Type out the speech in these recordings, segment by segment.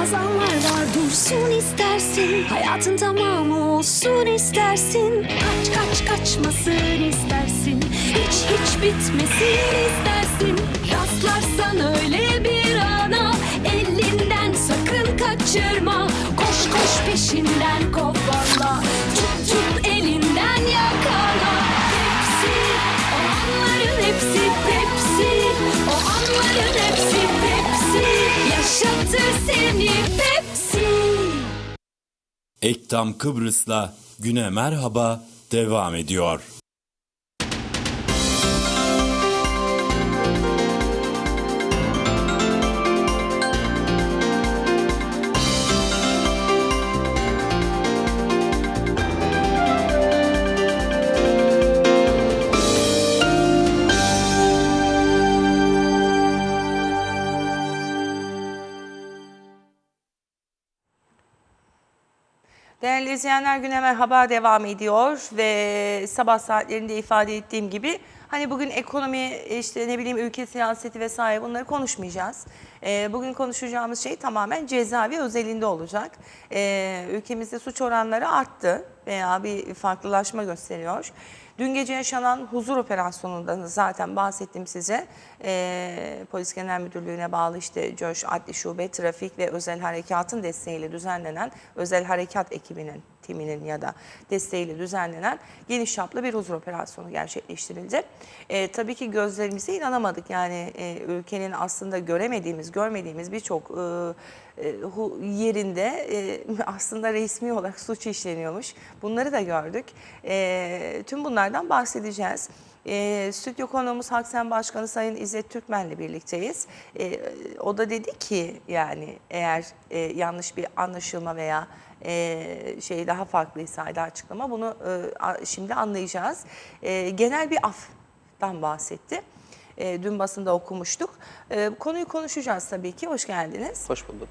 Bazanlar var dursun istersin, hayatın tamamı olsun istersin. Kaç kaç kaçmasın istersin, hiç bitmesin istersin. Rastlarsan öyle bir ana, elinden sakın kaçırma. Koş koş peşinden kovala, tut elinden yakala. Hepsi o anların hepsi Pepsi, o anların hepsi Pepsi, yaşatır seni Pepsi. Ektam Kıbrıs'la Güne Merhaba devam ediyor. Değerli izleyenler, Güne Merhaba devam ediyor ve sabah saatlerinde ifade ettiğim gibi hani bugün ekonomi, işte ne bileyim ülke siyaseti vesaire bunları konuşmayacağız. Bugün konuşacağımız şey tamamen cezaevi özelinde olacak. Ülkemizde suç oranları arttı veya bir farklılaşma gösteriyor. Dün gece yaşanan huzur operasyonundan zaten bahsettim size. Polis Genel Müdürlüğü'ne bağlı işte CÖŞ, Adli Şube, Trafik ve Özel Harekat'ın desteğiyle düzenlenen, Özel Harekat ekibinin, timinin ya da desteğiyle düzenlenen geniş çaplı bir huzur operasyonu gerçekleştirildi. Tabii ki gözlerimize inanamadık. Yani ülkenin aslında görmediğimiz birçok yerinde aslında resmi olarak suç işleniyormuş. Bunları da gördük. Tüm bunlardan bahsedeceğiz. Stüdyo konuğumuz Haksen Başkanı Sayın İzzet Türkmen'le birlikteyiz. O da dedi ki yani eğer yanlış bir anlaşılma veya şey daha farklıysa da açıklama bunu şimdi anlayacağız. Genel bir aftan bahsetti. Dün basında okumuştuk. Konuyu konuşacağız tabii ki. Hoş geldiniz. Hoş bulduk.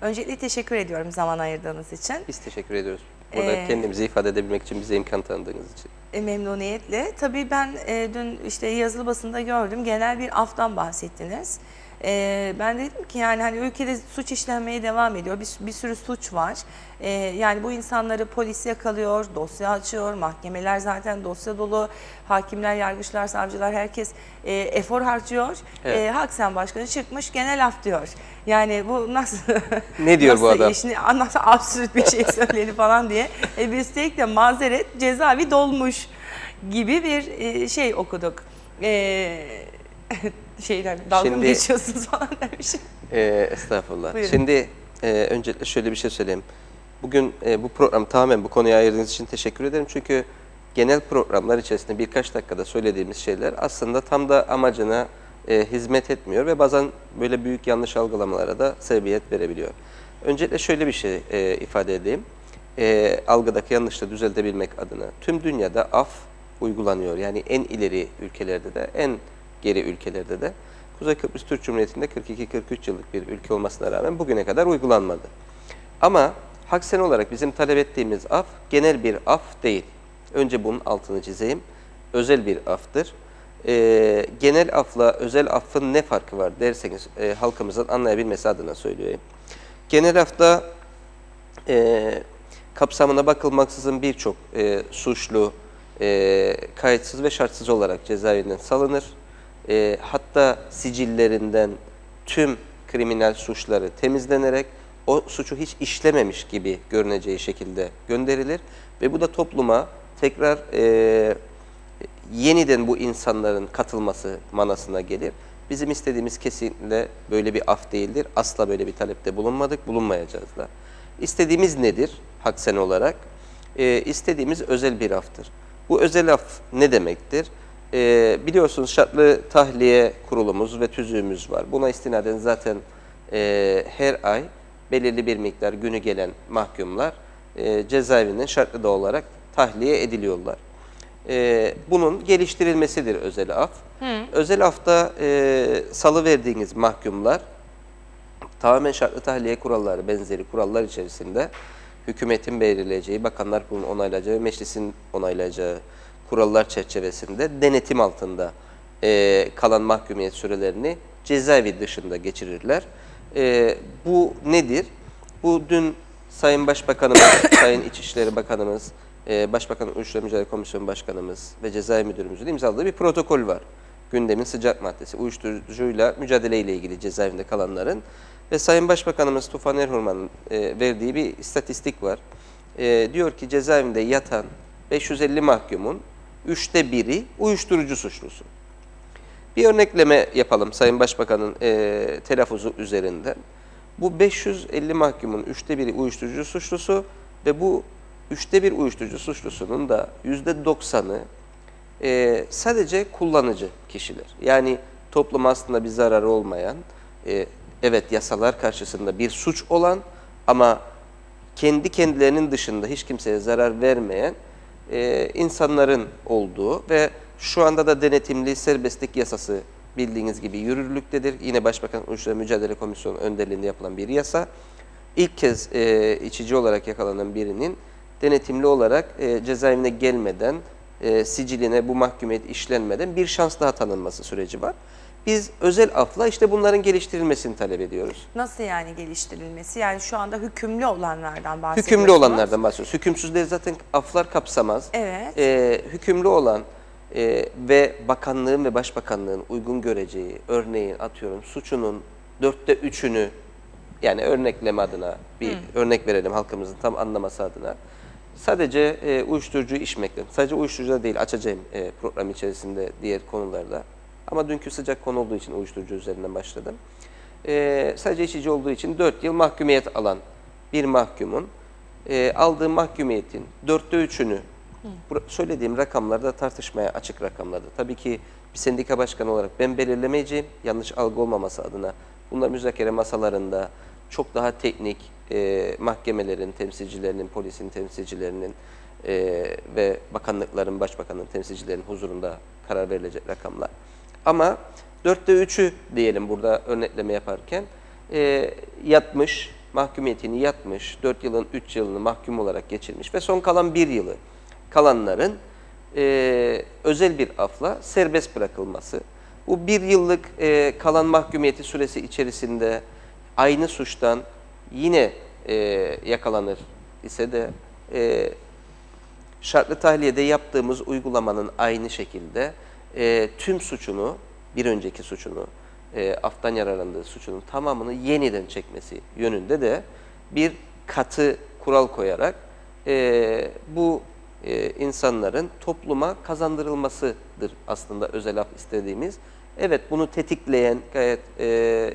Öncelikle teşekkür ediyorum zaman ayırdığınız için. Biz teşekkür ediyoruz. Burada kendimizi ifade edebilmek için bize imkan tanıdığınız için. Memnuniyetle. Tabii ben dün işte yazılı basında gördüm. Genel bir aftan bahsettiniz. Ben dedim ki yani hani ülkede suç işlenmeye devam ediyor. Bir sürü suç var. Yani bu insanları polis yakalıyor, dosya açıyor, mahkemeler zaten dosya dolu. Hakimler, yargıçlar, savcılar herkes efor harcıyor. Evet. Haksen Başkanı çıkmış genel af diyor. Yani bu nasıl? Ne diyor nasıl bu adam? Iş, nasıl absürt bir şey söyledi falan diye. Üstelik de mazeret cezaevi dolmuş gibi bir şey okuduk. Şeyden dalga mı geçiyorsunuz falan demiş. Estağfurullah. Buyurun. Şimdi öncelikle şöyle bir şey söyleyeyim. Bugün bu program tamamen bu konuya ayırdığınız için teşekkür ederim. Çünkü genel programlar içerisinde birkaç dakikada söylediğimiz şeyler aslında tam da amacına hizmet etmiyor ve bazen böyle büyük yanlış algılamalara da sebebiyet verebiliyor. Öncelikle şöyle bir şey ifade edeyim. Algıdaki yanlışları düzeltebilmek adına tüm dünyada af uygulanıyor. Yani en ileri ülkelerde de en geri ülkelerde de. Kuzey Kıbrıs Türk Cumhuriyeti'nde 42-43 yıllık bir ülke olmasına rağmen bugüne kadar uygulanmadı. Ama Haksen olarak bizim talep ettiğimiz af genel bir af değil. Önce bunun altını çizeyim. Özel bir aftır. Genel afla özel affın ne farkı var derseniz halkımızın anlayabilmesi adına söyleyeyim. Genel afta kapsamına bakılmaksızın birçok suçlu kayıtsız ve şartsız olarak cezaevinden salınır. Hatta sicillerinden tüm kriminal suçları temizlenerek o suçu hiç işlememiş gibi görüneceği şekilde gönderilir. Ve bu da topluma tekrar yeniden bu insanların katılması manasına gelir. Bizim istediğimiz kesinlikle böyle bir af değildir. Asla böyle bir talepte bulunmadık, bulunmayacağız da. İstediğimiz nedir Haksen olarak? İstediğimiz özel bir aftır. Bu özel af ne demektir? Biliyorsunuz şartlı tahliye kurulumuz ve tüzüğümüz var. Buna istinaden zaten her ay belirli bir miktar günü gelen mahkumlar cezaevinden şartlı da olarak tahliye ediliyorlar. Bunun geliştirilmesidir özel af. Özel afta salıverdiğiniz mahkumlar tamamen şartlı tahliye kuralları benzeri kurallar içerisinde hükümetin belirleyeceği, Bakanlar Kurulu'nun onaylayacağı, meclisin onaylayacağı kurallar çerçevesinde denetim altında kalan mahkumiyet sürelerini cezaevi dışında geçirirler. Bu nedir? Bu dün Sayın Başbakanımız, Sayın İçişleri Bakanımız, Başbakan Uyuşturucu Mücadele Komisyonu Başkanımız ve Cezaevi Müdürümüzün imzaladığı bir protokol var. Gündemin sıcak maddesi, uyuşturucuyla mücadeleyle ilgili cezaevinde kalanların. Ve Sayın Başbakanımız Tufan Erhurman'ın verdiği bir istatistik var. Diyor ki cezaevinde yatan 550 mahkumun 1/3'ü uyuşturucu suçlusu. Bir örnekleme yapalım Sayın Başbakan'ın telaffuzu üzerinden. Bu 550 mahkumun 1/3'ü uyuşturucu suçlusu ve bu 1/3 uyuşturucu suçlusunun da %90'ı sadece kullanıcı kişiler. Yani topluma aslında bir zararı olmayan, evet yasalar karşısında bir suç olan ama kendi kendilerinin dışında hiç kimseye zarar vermeyen insanların olduğu ve şu anda da denetimli serbestlik yasası bildiğiniz gibi yürürlüktedir. Yine Başbakan Uyuşturucu Mücadele Komisyonu önderliğinde yapılan bir yasa. İlk kez içici olarak yakalanan birinin denetimli olarak cezaevine gelmeden, siciline bu mahkumiyet işlenmeden bir şans daha tanınması süreci var. Biz özel afla işte bunların geliştirilmesini talep ediyoruz. Nasıl yani geliştirilmesi? Yani şu anda hükümlü olanlardan bahsediyorsunuz. Hükümlü olanlardan bahsediyoruz. Hükümsüzleri zaten aflar kapsamaz. Evet. Hükümlü olan ve bakanlığın ve başbakanlığın uygun göreceği, örneğin atıyorum suçunun 3'ünü, yani örnekleme adına bir örnek verelim halkımızın tam anlaması adına. Sadece uyuşturucuyu içmekten, sadece uyuşturucuda değil açacağım program içerisinde diğer konularda. Ama dünkü sıcak konu olduğu için uyuşturucu üzerinden başladım. Sadece içici olduğu için 4 yıl mahkumiyet alan bir mahkumun aldığı mahkumiyetin 3'ünü, söylediğim rakamlarda tartışmaya açık rakamlarda. Tabii ki bir sendika başkanı olarak ben belirlemeyeceğim, yanlış algı olmaması adına. Bunlar müzakere masalarında çok daha teknik mahkemelerin temsilcilerinin, polisin temsilcilerinin ve bakanlıkların, başbakanın temsilcilerinin huzurunda karar verilecek rakamlar. Ama 3'ü diyelim burada örnekleme yaparken yatmış, mahkumiyetini yatmış, 4 yılın 3 yılını mahkum olarak geçirmiş ve son kalan 1 yılı kalanların özel bir afla serbest bırakılması. Bu 1 yıllık kalan mahkumiyeti süresi içerisinde aynı suçtan yine yakalanır ise de şartlı tahliyede yaptığımız uygulamanın aynı şekilde tüm suçunu, bir önceki suçunu, aftan yararlandığı suçunun tamamını yeniden çekmesi yönünde de bir katı kural koyarak bu insanların topluma kazandırılmasıdır aslında özel af istediğimiz. Evet, bunu tetikleyen, gayet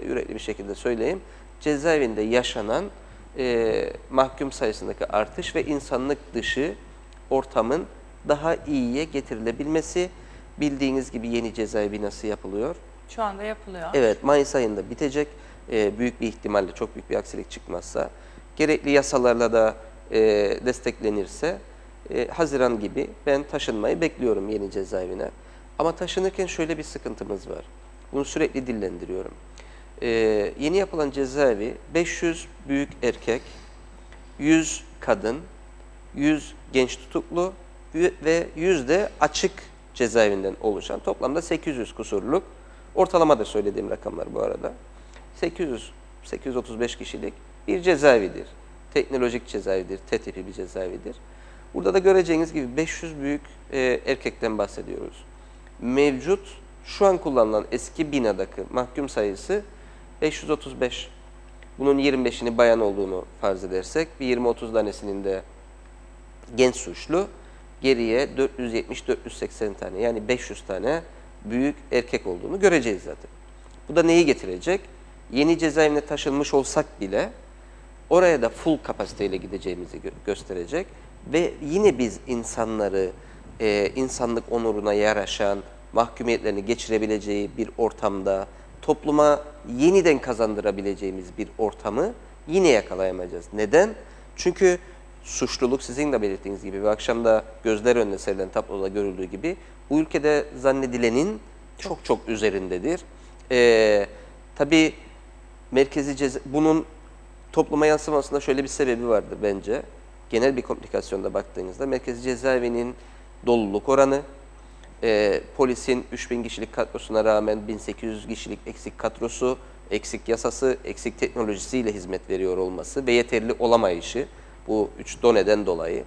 yürekli bir şekilde söyleyeyim, cezaevinde yaşanan mahkum sayısındaki artış ve insanlık dışı ortamın daha iyiye getirilebilmesi. Bildiğiniz gibi yeni cezaevi binası yapılıyor. Şu anda yapılıyor. Evet, Mayıs ayında bitecek. Büyük bir ihtimalle, çok büyük bir aksilik çıkmazsa, gerekli yasalarla da desteklenirse, Haziran gibi ben taşınmayı bekliyorum yeni cezaevine. Ama taşınırken şöyle bir sıkıntımız var. Bunu sürekli dillendiriyorum. Yeni yapılan cezaevi 500 büyük erkek, 100 kadın, 100 genç tutuklu ve 100 de açık cezaevinden oluşan toplamda 800 kusurluk, ortalama da söylediğim rakamlar bu arada, 835 kişilik bir cezaevidir. Teknolojik cezaevidir, T tipi bir cezaevidir. Burada da göreceğiniz gibi 500 büyük erkekten bahsediyoruz. Mevcut, şu an kullanılan eski binadaki mahkum sayısı 535. Bunun 25'ini bayan olduğunu farz edersek, bir 20-30 tanesinin de genç suçlu, geriye 470-480 tane, yani 500 tane büyük erkek olduğunu göreceğiz zaten. Bu da neyi getirecek? Yeni cezaevine taşınmış olsak bile oraya da full kapasiteyle gideceğimizi gösterecek ve yine biz insanları insanlık onuruna yaraşan, mahkumiyetlerini geçirebileceği bir ortamda, topluma yeniden kazandırabileceğimiz bir ortamı yine yakalayamayacağız. Neden? Çünkü suçluluk, sizin de belirttiğiniz gibi ve akşam da gözler önüne serilen tabloda görüldüğü gibi bu ülkede zannedilenin çok çok üzerindedir. Tabii merkezi bunun topluma yansımasında şöyle bir sebebi vardır bence. Genel bir komplikasyonda baktığınızda merkezi cezaevinin doluluk oranı, polisin 3000 kişilik kadrosuna rağmen 1800 kişilik eksik kadrosu eksik yasası, eksik teknolojisiyle hizmet veriyor olması ve yeterli olamayışı, bu 3 doneden dolayı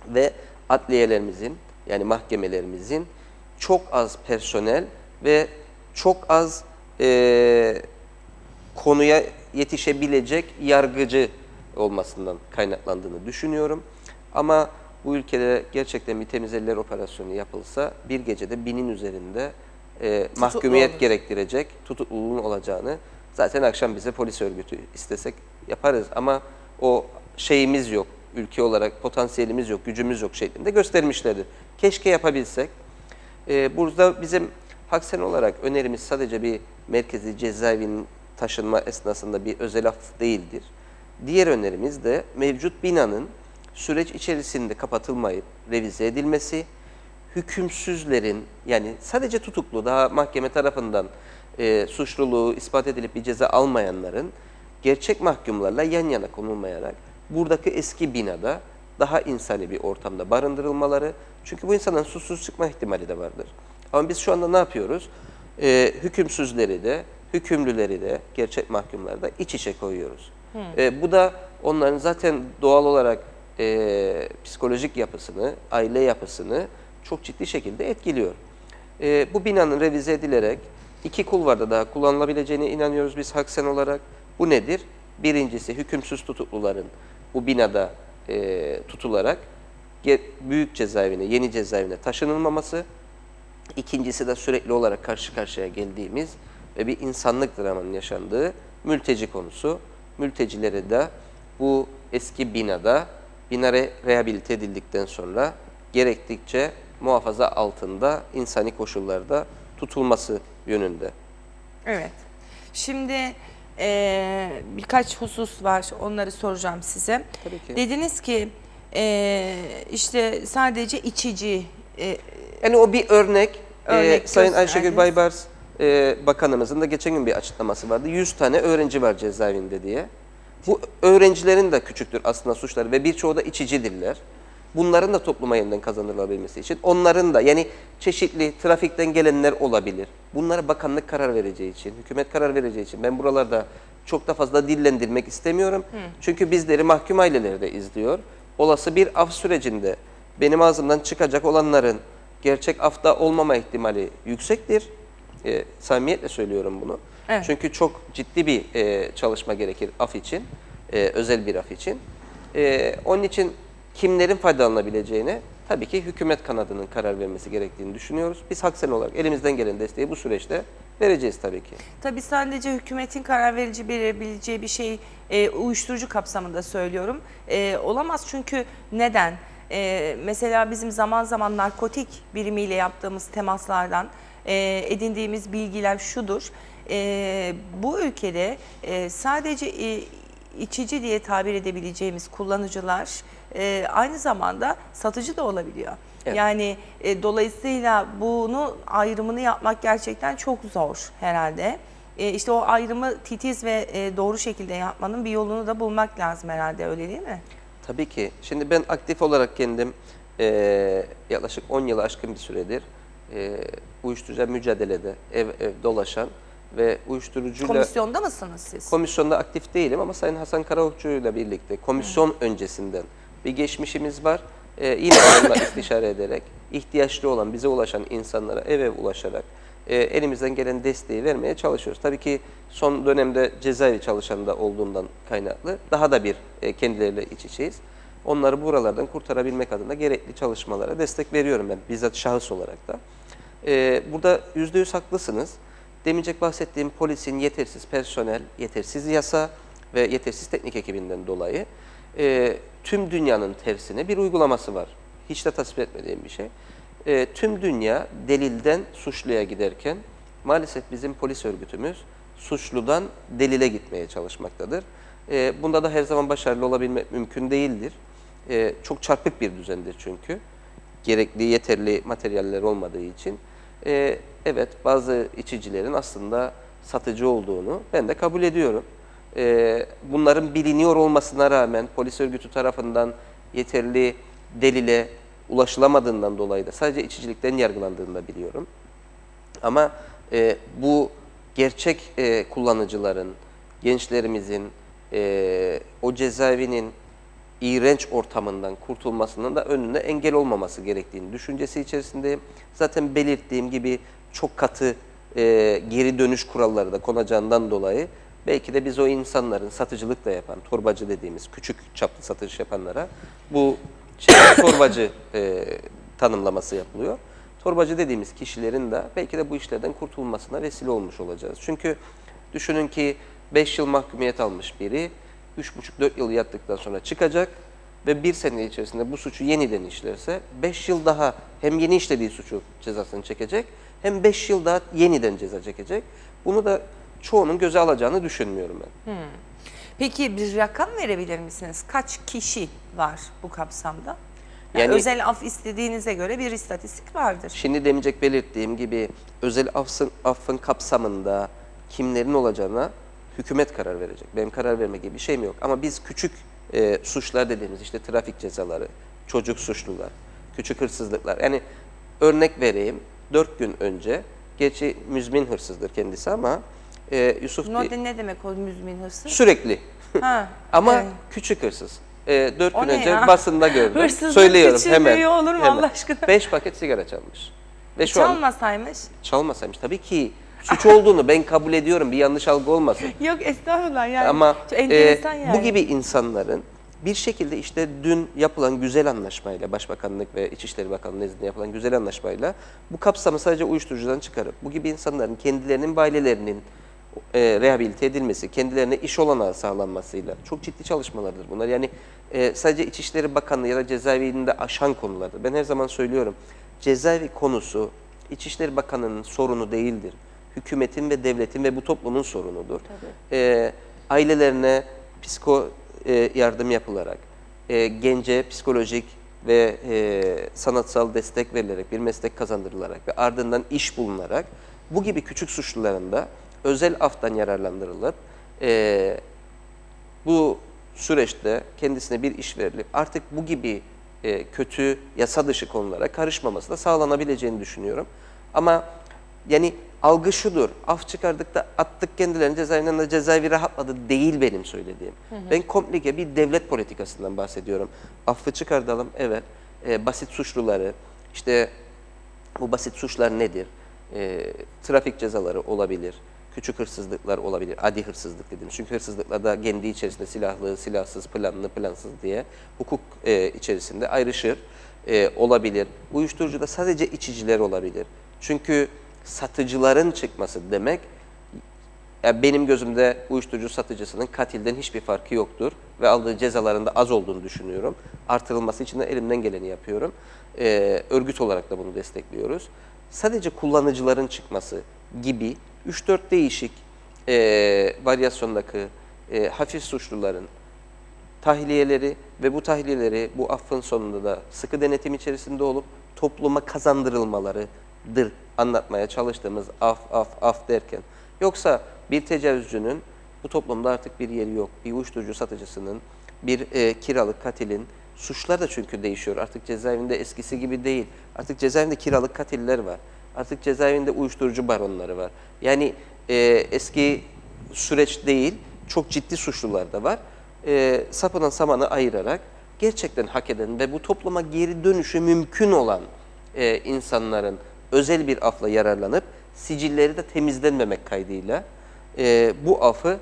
ve adliyelerimizin, yani mahkemelerimizin çok az personel ve çok az konuya yetişebilecek yargıcı olmasından kaynaklandığını düşünüyorum. Ama bu ülkede gerçekten bir temiz eller operasyonu yapılsa bir gecede 1000'in üzerinde mahkumiyet olur. gerektirecek tutukluluğun olacağını zaten akşam bize polis örgütü istesek yaparız. Ama o şeyimiz yok, ülke olarak potansiyelimiz yok, gücümüz yok şeklinde göstermişlerdir. Keşke yapabilsek. Burada bizim Haksen olarak önerimiz sadece bir merkezi cezaevinin taşınma esnasında bir özel af değildir. Diğer önerimiz de mevcut binanın süreç içerisinde kapatılmayıp revize edilmesi, hükümsüzlerin, yani sadece tutuklu, daha mahkeme tarafından suçluluğu ispat edilip bir ceza almayanların gerçek mahkumlarla yan yana konulmayarak buradaki eski binada daha insani bir ortamda barındırılmaları. Çünkü bu insanların susuz çıkma ihtimali de vardır. Ama biz şu anda ne yapıyoruz? Hükümsüzleri de, hükümlüleri de, gerçek mahkumları da iç içe koyuyoruz. Bu da onların zaten doğal olarak psikolojik yapısını, aile yapısını çok ciddi şekilde etkiliyor. Bu binanın revize edilerek 2 kulvarda daha kullanılabileceğine inanıyoruz biz Haksen olarak. Bu nedir? Birincisi hükümsüz tutukluların bu binada tutularak büyük cezaevine, yeni cezaevine taşınılmaması. İkincisi de sürekli olarak karşı karşıya geldiğimiz ve bir insanlık dramanın yaşandığı mülteci konusu. Mültecileri de bu eski binada, bina rehabilite edildikten sonra gerektikçe muhafaza altında insani koşullarda tutulması yönünde. Evet. Şimdi birkaç husus var, onları soracağım size. Tabii ki. Dediniz ki işte sadece içici Yani o bir örnek. Örnek Sayın Ayşegül gösterdiniz. Baybars Bakanımızın da geçen gün bir açıklaması vardı. 100 tane öğrenci var cezaevinde diye. Bu öğrencilerin de küçüktür aslında suçları ve birçoğu da içicidirler. Bunların da topluma yeniden kazandırılabilmesi için onların da, yani çeşitli trafikten gelenler olabilir. Bunlara bakanlık karar vereceği için, hükümet karar vereceği için ben buralarda çok da fazla dillendirmek istemiyorum. Çünkü bizleri mahkum aileleri de izliyor. Olası bir af sürecinde benim ağzımdan çıkacak olanların gerçek afta olmama ihtimali yüksektir. Samimiyetle söylüyorum bunu. Evet. Çünkü çok ciddi bir çalışma gerekir af için, özel bir af için. Onun için kimlerin faydalanabileceğine tabii ki hükümet kanadının karar vermesi gerektiğini düşünüyoruz. Biz Haksen olarak elimizden gelen desteği bu süreçte vereceğiz tabii ki. Tabii sadece hükümetin karar verebileceği bir şey uyuşturucu kapsamında söylüyorum. Olamaz çünkü neden? Mesela bizim zaman zaman narkotik birimiyle yaptığımız temaslardan edindiğimiz bilgiler şudur. Bu ülkede sadece içici diye tabir edebileceğimiz kullanıcılar aynı zamanda satıcı da olabiliyor. Evet. Yani dolayısıyla bunu ayrımını yapmak gerçekten çok zor herhalde. İşte o ayrımı titiz ve doğru şekilde yapmanın bir yolunu da bulmak lazım herhalde, öyle değil mi? Tabii ki. Şimdi ben aktif olarak kendim yaklaşık 10 yılı aşkın bir süredir uyuşturucu mücadelede ev dolaşan ve uyuşturucuyla... Komisyonda mısınız siz? Komisyonda aktif değilim ama Sayın Hasan Karaokçu ile birlikte komisyon öncesinden bir geçmişimiz var. Yine onunla istişare ederek, ihtiyaçlı olan, bize ulaşan insanlara ev ev ulaşarak elimizden gelen desteği vermeye çalışıyoruz. Tabii ki son dönemde cezaevi çalışanında olduğundan kaynaklı daha da bir kendileriyle iç içeyiz. Onları buralardan kurtarabilmek adına gerekli çalışmalara destek veriyorum ben bizzat şahıs olarak da. Burada %100 haklısınız. Demincek bahsettiğim polisin yetersiz personel, yetersiz yasa ve yetersiz teknik ekibinden dolayı tüm dünyanın tersine bir uygulaması var. Hiç de tasvip etmediğim bir şey. Tüm dünya delilden suçluya giderken maalesef bizim polis örgütümüz suçludan delile gitmeye çalışmaktadır. Bunda da her zaman başarılı olabilmek mümkün değildir. Çok çarpık bir düzendir çünkü. Gerekli, yeterli materyaller olmadığı için. Evet, bazı içicilerin aslında satıcı olduğunu ben de kabul ediyorum. Bunların biliniyor olmasına rağmen polis örgütü tarafından yeterli delile ulaşılamadığından dolayı da sadece içicilikten yargılandığını da biliyorum. Ama bu gerçek kullanıcıların, gençlerimizin o cezaevinin iğrenç ortamından kurtulmasının da önüne engel olmaması gerektiğini düşüncesi içerisindeyim. Zaten belirttiğim gibi çok katı geri dönüş kuralları da konacağından dolayı belki de biz o insanların satıcılık da yapan, torbacı dediğimiz küçük çaplı satış yapanlara bu torbacı tanımlaması yapılıyor. Torbacı dediğimiz kişilerin de belki de bu işlerden kurtulmasına vesile olmuş olacağız. Çünkü düşünün ki 5 yıl mahkumiyet almış biri 3,5-4 yıl yattıktan sonra çıkacak ve 1 sene içerisinde bu suçu yeniden işlerse 5 yıl daha hem yeni işlediği suçu cezasını çekecek hem 5 yıl daha yeniden ceza çekecek. Bunu da çoğunun göze alacağını düşünmüyorum ben. Peki bir rakam verebilir misiniz? Kaç kişi var bu kapsamda? Yani- özel af istediğinize göre bir istatistik vardır. Şimdi demeyecek belirttiğim gibi özel affın kapsamında kimlerin olacağına hükümet karar verecek. Benim karar verme gibi bir şeyim yok. Ama biz küçük suçlar dediğimiz işte trafik cezaları, çocuk suçlular, küçük hırsızlıklar. Yani örnek vereyim. 4 gün önce, gerçi müzmin hırsızdır kendisi ama Yusuf Ne demek o müzmin hırsız? sürekli Ha, ama evet. küçük hırsız. 4 O gün ne önce ya? basında gördüm. Hırsızlık Söylüyorum küçüğü hemen. büyüğü olur mu hemen. Allah aşkına? 5 paket sigara çalmış. Ve şu an Çalmasaymış. çalmasaymış. Tabii ki suç olduğunu ben kabul ediyorum. Bir yanlış algı olmasın. Yok estağfurullah yani. Ama Çok enteresan yani. bu gibi insanların bir şekilde işte dün yapılan güzel anlaşmayla, Başbakanlık ve İçişleri Bakanlığı nezdinde yapılan güzel anlaşmayla bu kapsamı sadece uyuşturucudan çıkarıp bu gibi insanların kendilerinin ve ailelerinin rehabilite edilmesi, kendilerine iş olanağı sağlanmasıyla çok ciddi çalışmalardır bunlar. Yani sadece İçişleri Bakanlığı ya da cezaevinde aşan konulardır. Ben her zaman söylüyorum, cezaevi konusu İçişleri Bakanlığı'nın sorunu değildir. Hükümetin ve devletin ve bu toplumun sorunudur. Ailelerine yardım yapılarak, gence psikolojik ve sanatsal destek verilerek, bir meslek kazandırılarak ve ardından iş bulunarak bu gibi küçük suçluların da özel aftan yararlandırılıp bu süreçte kendisine bir iş verilip artık bu gibi kötü yasa dışı konulara karışmaması da sağlanabileceğini düşünüyorum. Ama yani algı şudur, af çıkardık da attık kendilerini cezaevinden de cezaevi rahatladı değil benim söylediğim. Ben komplike bir devlet politikasından bahsediyorum. Affı çıkartalım, evet. Basit suçluları, işte bu basit suçlar nedir? Trafik cezaları olabilir, küçük hırsızlıklar olabilir, adi hırsızlık dediğimiz. Çünkü hırsızlıklar da kendi içerisinde silahlı, silahsız, planlı, plansız diye hukuk içerisinde ayrışır olabilir. Uyuşturucuda sadece içiciler olabilir. Çünkü satıcıların çıkması demek, yani benim gözümde uyuşturucu satıcısının katilden hiçbir farkı yoktur ve aldığı cezaların da az olduğunu düşünüyorum. Artırılması için de elimden geleni yapıyorum. Örgüt olarak da bunu destekliyoruz. Sadece kullanıcıların çıkması gibi 3-4 değişik varyasyondaki hafif suçluların tahliyeleri ve bu tahliyeleri bu affın sonunda da sıkı denetim içerisinde olup topluma kazandırılmalarıdır anlatmaya çalıştığımız af derken. Yoksa bir tecavüzcünün bu toplumda artık bir yeri yok. Bir uyuşturucu satıcısının, bir kiralık katilin, suçlar da çünkü değişiyor. Artık cezaevinde eskisi gibi değil. Artık cezaevinde kiralık katiller var. Artık cezaevinde uyuşturucu baronları var. Yani eski süreç değil, çok ciddi suçlular da var. Sapından samanı ayırarak gerçekten hak eden ve bu topluma geri dönüşü mümkün olan insanların özel bir afla yararlanıp sicilleri de temizlenmemek kaydıyla bu afı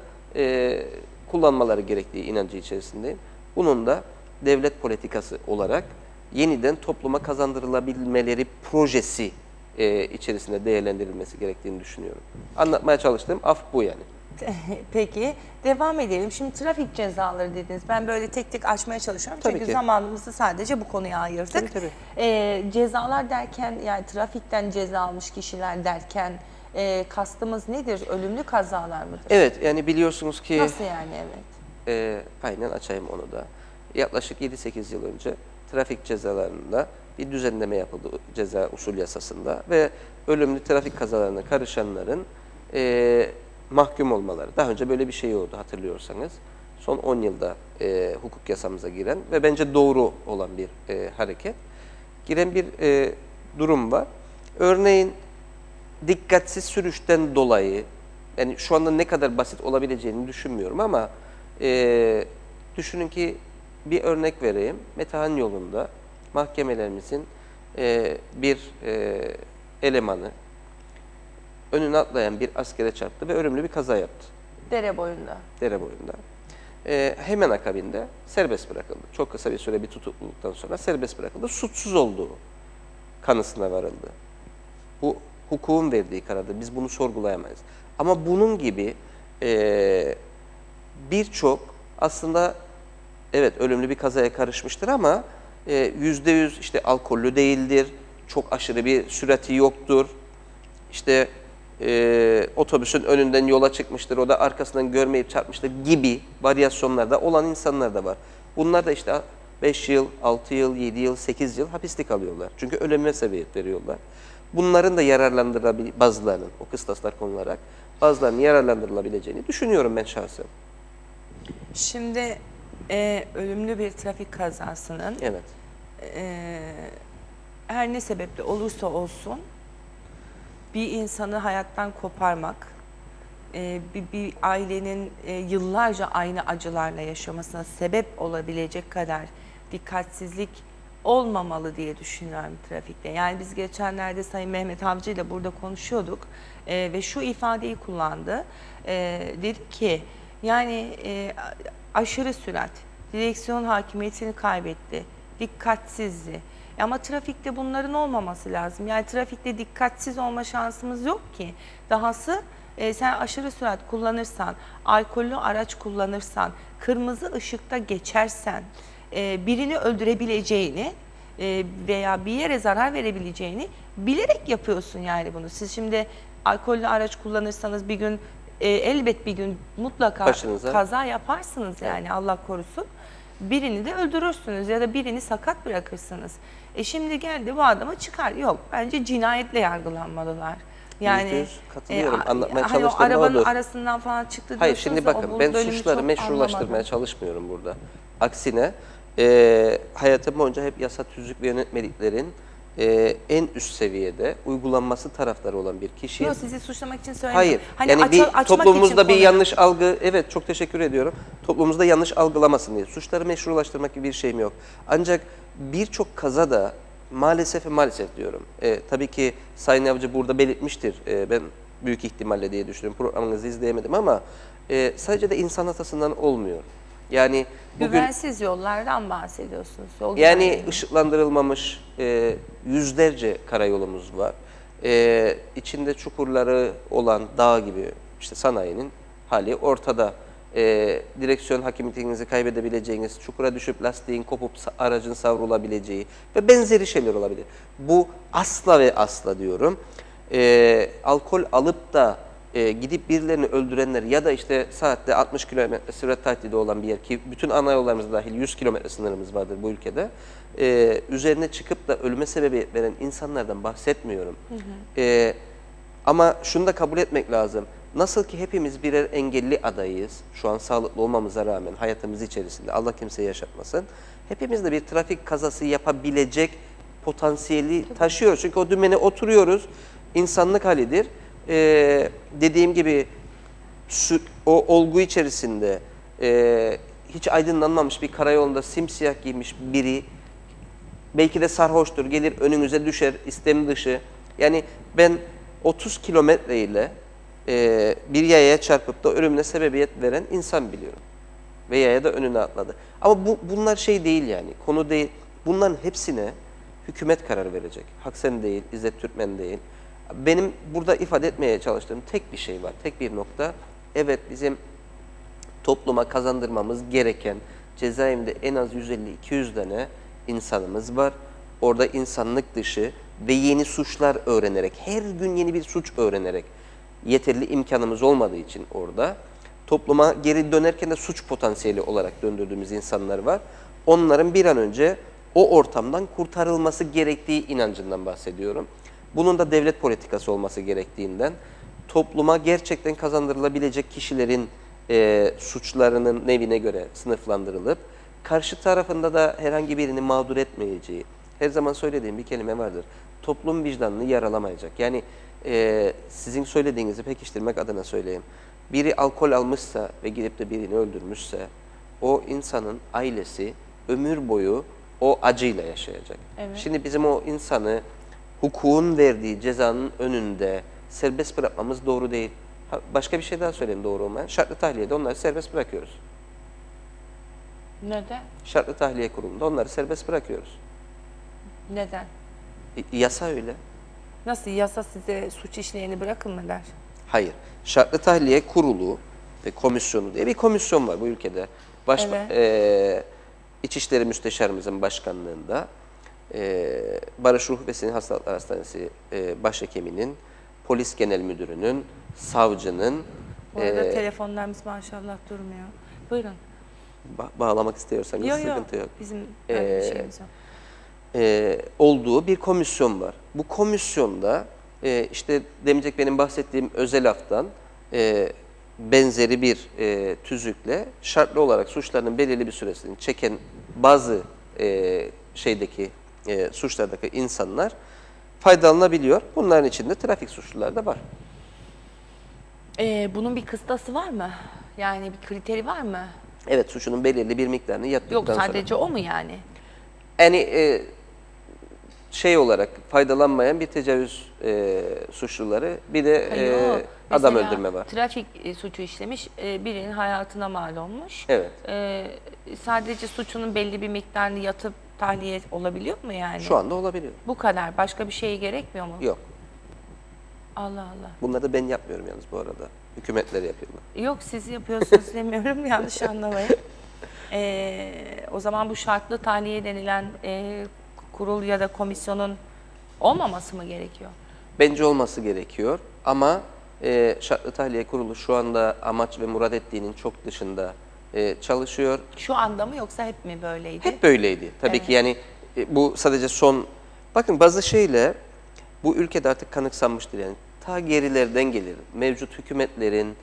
kullanmaları gerektiği inancı içerisindeyim. Bunun da devlet politikası olarak yeniden topluma kazandırılabilmeleri projesi içerisinde değerlendirilmesi gerektiğini düşünüyorum. Anlatmaya çalıştığım af bu yani. Peki devam edelim. Şimdi trafik cezaları dediniz. Ben böyle tek tek açmaya çalışıyorum. Tabii Çünkü ki. zamanımızı sadece bu konuya ayırdık. Tabii. Cezalar derken yani trafikten ceza almış kişiler derken kastımız nedir? Ölümlü kazalar mıdır? Evet, yani biliyorsunuz ki Nasıl yani evet? aynen açayım onu da. Yaklaşık 7-8 yıl önce trafik cezalarında bir düzenleme yapıldı ceza usul yasasında ve ölümlü trafik kazalarına karışanların mahkum olmaları. Daha önce böyle bir şey oldu hatırlıyorsanız. Son 10 yılda hukuk yasamıza giren ve bence doğru olan bir hareket. Giren bir durum var. Örneğin dikkatsiz sürüşten dolayı yani şu anda ne kadar basit olabileceğini düşünmüyorum ama düşünün ki bir örnek vereyim. Metehan yolunda mahkemelerimizin bir elemanı önüne atlayan bir askere çarptı ve ölümlü bir kaza yaptı. Dere boyunda. Dere boyunda. Hemen akabinde serbest bırakıldı. Çok kısa bir süre bir tutukluluktan sonra serbest bırakıldı. Suçsuz olduğu kanısına varıldı. Bu hukukun verdiği karardır. Biz bunu sorgulayamayız. Ama bunun gibi birçok aslında evet ölümlü bir kazaya karışmıştır ama %100 işte alkollü değildir, çok aşırı bir sürati yoktur. İşte otobüsün önünden yola çıkmıştır, o da arkasından görmeyip çarpmıştır gibi varyasyonlarda olan insanlar da var. Bunlar da işte 5 yıl, 6 yıl, 7 yıl, 8 yıl hapislik alıyorlar. Çünkü ölüme sebebiyet veriyorlar. Bunların da bazılarının, o kıstaslar konularak bazılarının yararlandırılabileceğini düşünüyorum ben şahsen. Şimdi ölümlü bir trafik kazasının Evet. her ne sebeple olursa olsun bir insanı hayattan koparmak, bir ailenin yıllarca aynı acılarla yaşamasına sebep olabilecek kadar dikkatsizlik olmamalı diye düşünüyorum trafikte. Yani biz geçenlerde Sayın Mehmet Avcı ile burada konuşuyorduk ve şu ifadeyi kullandı. Dedi ki yani aşırı sürat, direksiyon hakimiyetini kaybetti, dikkatsizdi. Ama trafikte bunların olmaması lazım. Yani trafikte dikkatsiz olma şansımız yok ki. Dahası sen aşırı sürat kullanırsan, alkollü araç kullanırsan, kırmızı ışıkta geçersen, birini öldürebileceğini veya bir yere zarar verebileceğini bilerek yapıyorsun yani bunu. Siz şimdi alkollü araç kullanırsanız bir gün elbet bir gün mutlaka Başınıza kaza yaparsınız yani Allah korusun. Birini de öldürürsünüz ya da birini sakat bırakırsınız. Şimdi geldi bu adamı çıkar. Yok bence cinayetle yargılanmalılar. Yani %100 katılıyorum. Anlatmaya hani o çalıştığım arabanın odur. arasından falan çıktı Hayır diyorsunuz şimdi da bakın o ben bölümü suçları çok meşrulaştırmaya anlamadım. çalışmıyorum burada. Aksine hayatım boyunca hep yasa, tüzük ve yönetmeliklerin en üst seviyede uygulanması taraftarı olan bir kişiyim. Yok sizi suçlamak için söylemiyorum. Hayır, Hani yani bir açmak toplumumuzda için bir konuyu. yanlış algı, evet çok teşekkür ediyorum. Toplumumuzda yanlış algılamasın diye. Suçları meşrulaştırmak gibi bir şeyim yok. Ancak birçok kaza da maalesef ve maalesef diyorum. Tabii ki Sayın Avcı burada belirtmiştir. Ben büyük ihtimalle diye düşünüyorum. Programınızı izleyemedim ama sadece de insan hatasından olmuyor. Yani bugün Güvensiz yollardan bahsediyorsunuz. Yol yani güvenliği. ışıklandırılmamış yüzlerce karayolumuz var. İçinde çukurları olan dağ gibi işte sanayinin hali ortada. Direksiyon hakimiyetinizi kaybedebileceğiniz, çukura düşüp lastiğin kopup aracın savrulabileceği ve benzeri şeyler olabilir. Bu asla ve asla diyorum. Alkol alıp da gidip birilerini öldürenler ya da işte saatte 60 km sürat tahdidi olan bir yer ki bütün ana yollarımız dahil 100 km sınırımız vardır bu ülkede. Üzerine çıkıp da ölüme sebebiyet veren insanlardan bahsetmiyorum. Ama şunu da kabul etmek lazım. Nasıl ki hepimiz birer engelli adayız, şu an sağlıklı olmamıza rağmen hayatımız içerisinde Allah kimseyi yaşatmasın. Hepimiz de bir trafik kazası yapabilecek potansiyeli taşıyoruz. Çünkü o dümene oturuyoruz, insanlık halidir. Dediğim gibi o olgu içerisinde hiç aydınlanmamış bir karayolunda simsiyah giymiş biri belki de sarhoştur, gelir önünüze düşer istem dışı. Yani ben 30 kilometre ile bir yayaya çarpıp da ölümüne sebebiyet veren insan biliyorum. Ve yaya da önüne atladı. Ama bunlar şey değil yani, konu değil. Bunların hepsine hükümet karar verecek. Haksen değil, İzzet Türkmen değil. Benim burada ifade etmeye çalıştığım tek bir şey var, tek bir nokta. Evet bizim topluma kazandırmamız gereken cezaevinde en az 150-200 tane insanımız var. Orada insanlık dışı ve yeni suçlar öğrenerek, her gün yeni bir suç öğrenerek yeterli imkanımız olmadığı için orada topluma geri dönerken de suç potansiyeli olarak döndürdüğümüz insanlar var. Onların bir an önce o ortamdan kurtarılması gerektiği inancından bahsediyorum. Bunun da devlet politikası olması gerektiğinden, topluma gerçekten kazandırılabilecek kişilerin suçlarının nevine göre sınıflandırılıp, karşı tarafında da herhangi birini mağdur etmeyeceği, her zaman söylediğim bir kelime vardır. Toplum vicdanını yaralamayacak. Yani sizin söylediğinizi pekiştirmek adına söyleyeyim. Biri alkol almışsa ve gidip de birini öldürmüşse o insanın ailesi ömür boyu o acıyla yaşayacak. Evet. Şimdi bizim o insanı hukukun verdiği cezanın önünde serbest bırakmamız doğru değil. Başka bir şey daha söyleyeyim doğru olmayan. Şartlı tahliyede onları serbest bırakıyoruz. Neden? Şartlı tahliye kurumunda onları serbest bırakıyoruz. Neden? Yasa öyle. Nasıl yasa size suç işleyeni bırakın mı der? Hayır. Şartlı Tahliye Kurulu ve Komisyonu diye bir komisyon var bu ülkede. İçişleri Müsteşarımızın başkanlığında Barış Ruh ve Sinir Hastalıkları Hastanesi Başhekiminin, Polis Genel Müdürü'nün, savcının Bu arada telefonlarımız maşallah durmuyor. Buyurun. bağlamak istiyorsanız Yok sıkıntı yok. Bizim öyle bir şeyimiz yok. Olduğu bir komisyon var. Bu komisyonda işte demeyecek benim bahsettiğim özel aftan benzeri bir tüzükle şartlı olarak suçlarının belirli bir süresini çeken bazı suçlardaki insanlar faydalanabiliyor. Bunların içinde trafik suçluları da var. Bunun bir kıstası var mı? Yani bir kriteri var mı? Evet, suçunun belirli bir miktarını yattıktan Yok sonra. sadece o mu yani? Yani olarak faydalanmayan bir tecavüz suçluları, bir de Hayır, adam mesela öldürme var. Trafik suçu işlemiş, birinin hayatına mal olmuş. Evet. Sadece suçunun belli bir miktarını yatıp tahliye olabiliyor mu yani? Şu anda olabiliyor. Bu kadar. Başka bir şey gerekmiyor mu? Yok. Allah Allah. Bunları da ben yapmıyorum yalnız bu arada. Hükümetler yapıyorlar. Yok siz yapıyorsunuz demiyorum, yanlış anlamayın. O zaman bu şartlı tahliye denilen kurul ya da komisyonun olmaması mı gerekiyor? Bence olması gerekiyor ama şartlı tahliye kurulu şu anda amaç ve murad ettiğinin çok dışında çalışıyor. Şu anda mı yoksa hep mi böyleydi? Hep böyleydi. Tabii ki yani bu sadece son... Bakın bazı şeyler bu ülkede artık kanıksanmıştır yani. Ta gerilerden gelir. Mevcut hükümetlerin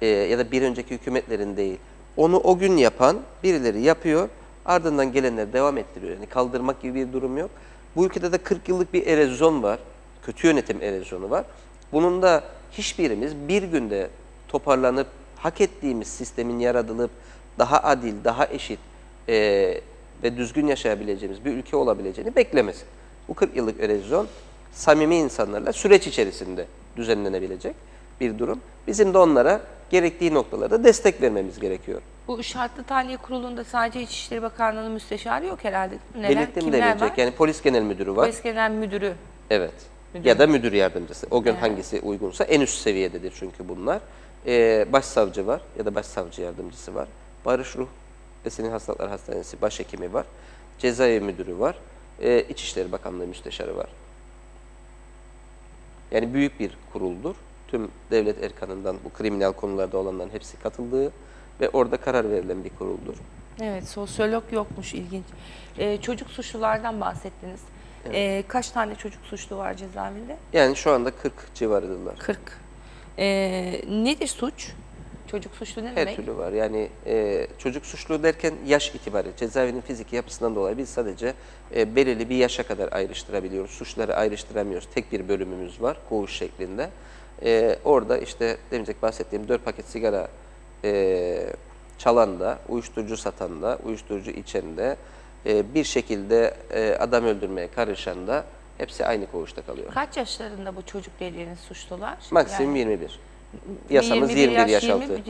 ya da bir önceki hükümetlerin değil. Onu o gün yapan birileri yapıyor, ardından gelenler devam ettiriyor. Yani kaldırmak gibi bir durum yok. Bu ülkede de 40 yıllık bir erozyon var. Kötü yönetim erozyonu var. Bunun da hiçbirimiz bir günde toparlanıp hak ettiğimiz sistemin yaratılıp daha adil, daha eşit ve düzgün yaşayabileceğimiz bir ülke olabileceğini beklemesin. Bu 40 yıllık erozyon samimi insanlarla süreç içerisinde düzenlenebilecek bir durum. Bizim de onlara gerektiği noktalarda destek vermemiz gerekiyor. Bu şartlı tahliye kurulunda sadece İçişleri Bakanlığı'nın müsteşarı yok herhalde. Birlikte mi Kimler gelecek? var? Yani Polis Genel Müdürü var. Polis Genel Müdürü. Evet. Müdür. Ya da müdür yardımcısı. O gün hangisi uygunsa en üst seviyededir çünkü bunlar. Başsavcı var ya da başsavcı yardımcısı var. Barış Ruh ve Sinir Hastalıkları Hastanesi başhekimi var. Cezaevi müdürü var. İçişleri Bakanlığı müsteşarı var. Yani büyük bir kuruldur. Tüm devlet erkanından bu kriminal konularda olanların hepsi katıldığı ve orada karar verilen bir kuruldur. Evet, sosyolog yokmuş, ilginç. Çocuk suçlulardan bahsettiniz. Kaç tane çocuk suçlu var cezaevinde? Yani şu anda 40 civarıdırlar. 40. Nedir suç? Çocuk suçlu ne Her demek? türlü var. Yani çocuk suçlu derken yaş itibariyle cezaevinin fiziki yapısından dolayı biz sadece belirli bir yaşa kadar ayrıştırabiliyoruz. Suçları ayrıştıramıyoruz. Tek bir bölümümüz var koğuş şeklinde. Orada işte demeyecek bahsettiğim 4 paket sigara çalan da, uyuşturucu satan da, uyuşturucu içen de, bir şekilde adam öldürmeye karışan da hepsi aynı koğuşta kalıyor. Kaç yaşlarında bu çocuk dediğiniz suçlular? Maksimum Yani 21. Yasamız 21 yaş altı.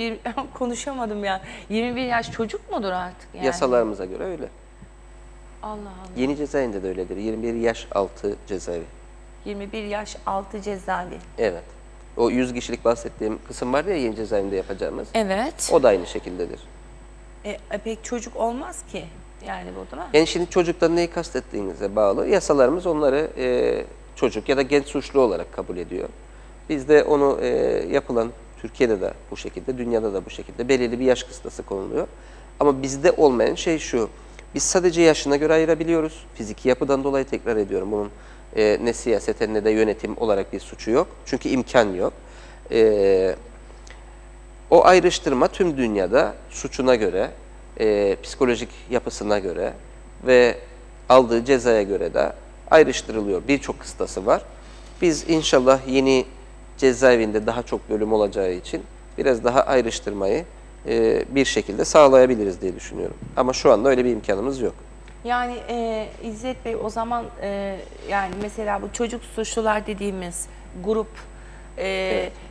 Konuşamadım ya. 21 yaş çocuk mudur artık yani? Yasalarımıza göre öyle. Allah Allah. Yeni cezaevinde de öyledir. 21 yaş altı cezaevi. 21 yaş altı cezaevi. Evet. O 100 kişilik bahsettiğim kısım var ya yeni cezaevinde yapacağımız. Evet. O da aynı şekildedir. Pek çocuk olmaz ki yani bu değil mi? Yani şimdi çocuktan neyi kastettiğinize bağlı. Yasalarımız onları çocuk ya da genç suçlu olarak kabul ediyor. Bizde onu yapılan, Türkiye'de de bu şekilde, dünyada da bu şekilde belirli bir yaş kıstası konuluyor. Ama bizde olmayan şey şu, biz sadece yaşına göre ayırabiliyoruz. Fiziki yapıdan dolayı tekrar ediyorum bunun ne siyaseten ne de yönetim olarak bir suçu yok. Çünkü imkan yok. O ayrıştırma tüm dünyada suçuna göre, psikolojik yapısına göre ve aldığı cezaya göre de ayrıştırılıyor. Birçok kıstası var. Biz inşallah yeni cezaevinde daha çok bölüm olacağı için biraz daha ayrıştırmayı bir şekilde sağlayabiliriz diye düşünüyorum. Ama şu anda öyle bir imkanımız yok. Yani İzzet Bey, o zaman yani mesela bu çocuk suçlular dediğimiz grup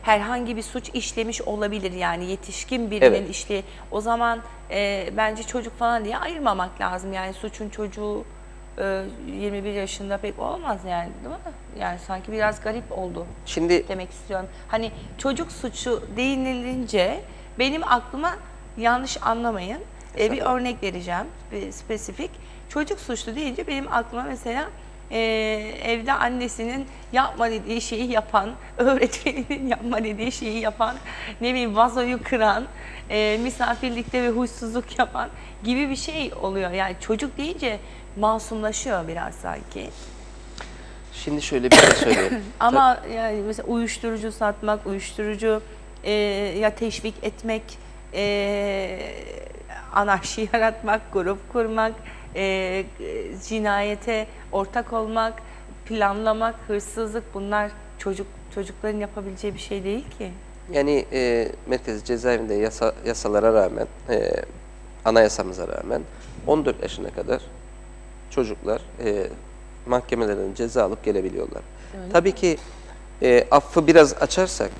herhangi bir suç işlemiş olabilir, yani yetişkin birinin Evet. o zaman bence çocuk falan diye ayırmamak lazım. Yani suçun çocuğu 21 yaşında pek olmaz yani, değil mi? Yani sanki biraz garip oldu Şimdi demek istiyorum. Hani çocuk suçu değinilince benim aklıma, yanlış anlamayın, bir örnek vereceğim, bir spesifik. Çocuk suçlu deyince benim aklıma mesela evde annesinin yapma dediği şeyi yapan, öğretmeninin yapma dediği şeyi yapan, ne bileyim vazoyu kıran, misafirlikte ve huysuzluk yapan gibi bir şey oluyor. Yani çocuk deyince masumlaşıyor biraz sanki. şimdi şöyle bir şey söyleyeyim. Ama yani mesela uyuşturucu satmak, uyuşturucu ya teşvik etmek, anarşi yaratmak, grup kurmak, cinayete ortak olmak, planlamak, hırsızlık, bunlar çocukların yapabileceği bir şey değil ki. Yani Merkezi Cezaevinde yasalara rağmen, anayasamıza rağmen 14 yaşına kadar çocuklar mahkemelerden ceza alıp gelebiliyorlar. Tabii ki affı biraz açarsak,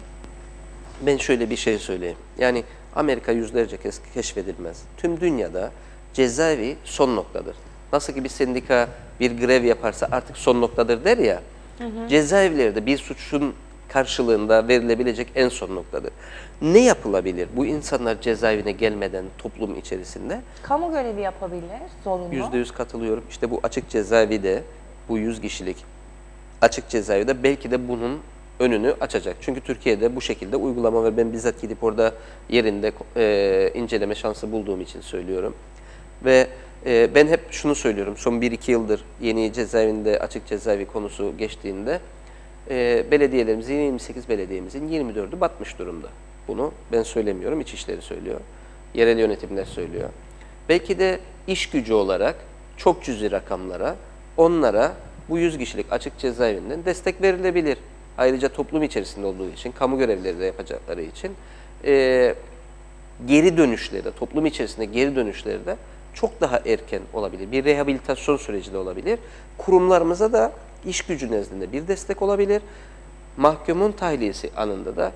ben şöyle bir şey söyleyeyim. Yani Amerika yüzlerce kez keşfedilmez. Tüm dünyada cezaevi son noktadır. Nasıl ki bir sendika bir grev yaparsa artık son noktadır der ya, cezaevleri de bir suçun karşılığında verilebilecek en son noktadır. Ne yapılabilir bu insanlar cezaevine gelmeden toplum içerisinde? Kamu görevi yapabilir, zorunlu. %100 katılıyorum. İşte bu açık cezaevi de, bu 100 kişilik açık cezaevi de belki de bunun önünü açacak. Çünkü Türkiye'de bu şekilde uygulama var. Ben bizzat gidip orada yerinde inceleme şansı bulduğum için söylüyorum. Ve ben hep şunu söylüyorum. Son 1-2 yıldır yeni cezaevinde açık cezaevi konusu geçtiğinde belediyelerimizin, 28 belediyemizin 24'ü batmış durumda. Bunu ben söylemiyorum, İçişleri söylüyor. Yerel yönetimler söylüyor. Belki de iş gücü olarak çok cüzi rakamlara, onlara bu 100 kişilik açık cezaevinden destek verilebilir. Ayrıca toplum içerisinde olduğu için, kamu görevleri de yapacakları için geri dönüşleri de, toplum içerisinde geri dönüşleri de çok daha erken olabilir. Bir rehabilitasyon süreci de olabilir. Kurumlarımıza da iş gücü nezdinde bir destek olabilir. Mahkumun tahliyesi anında da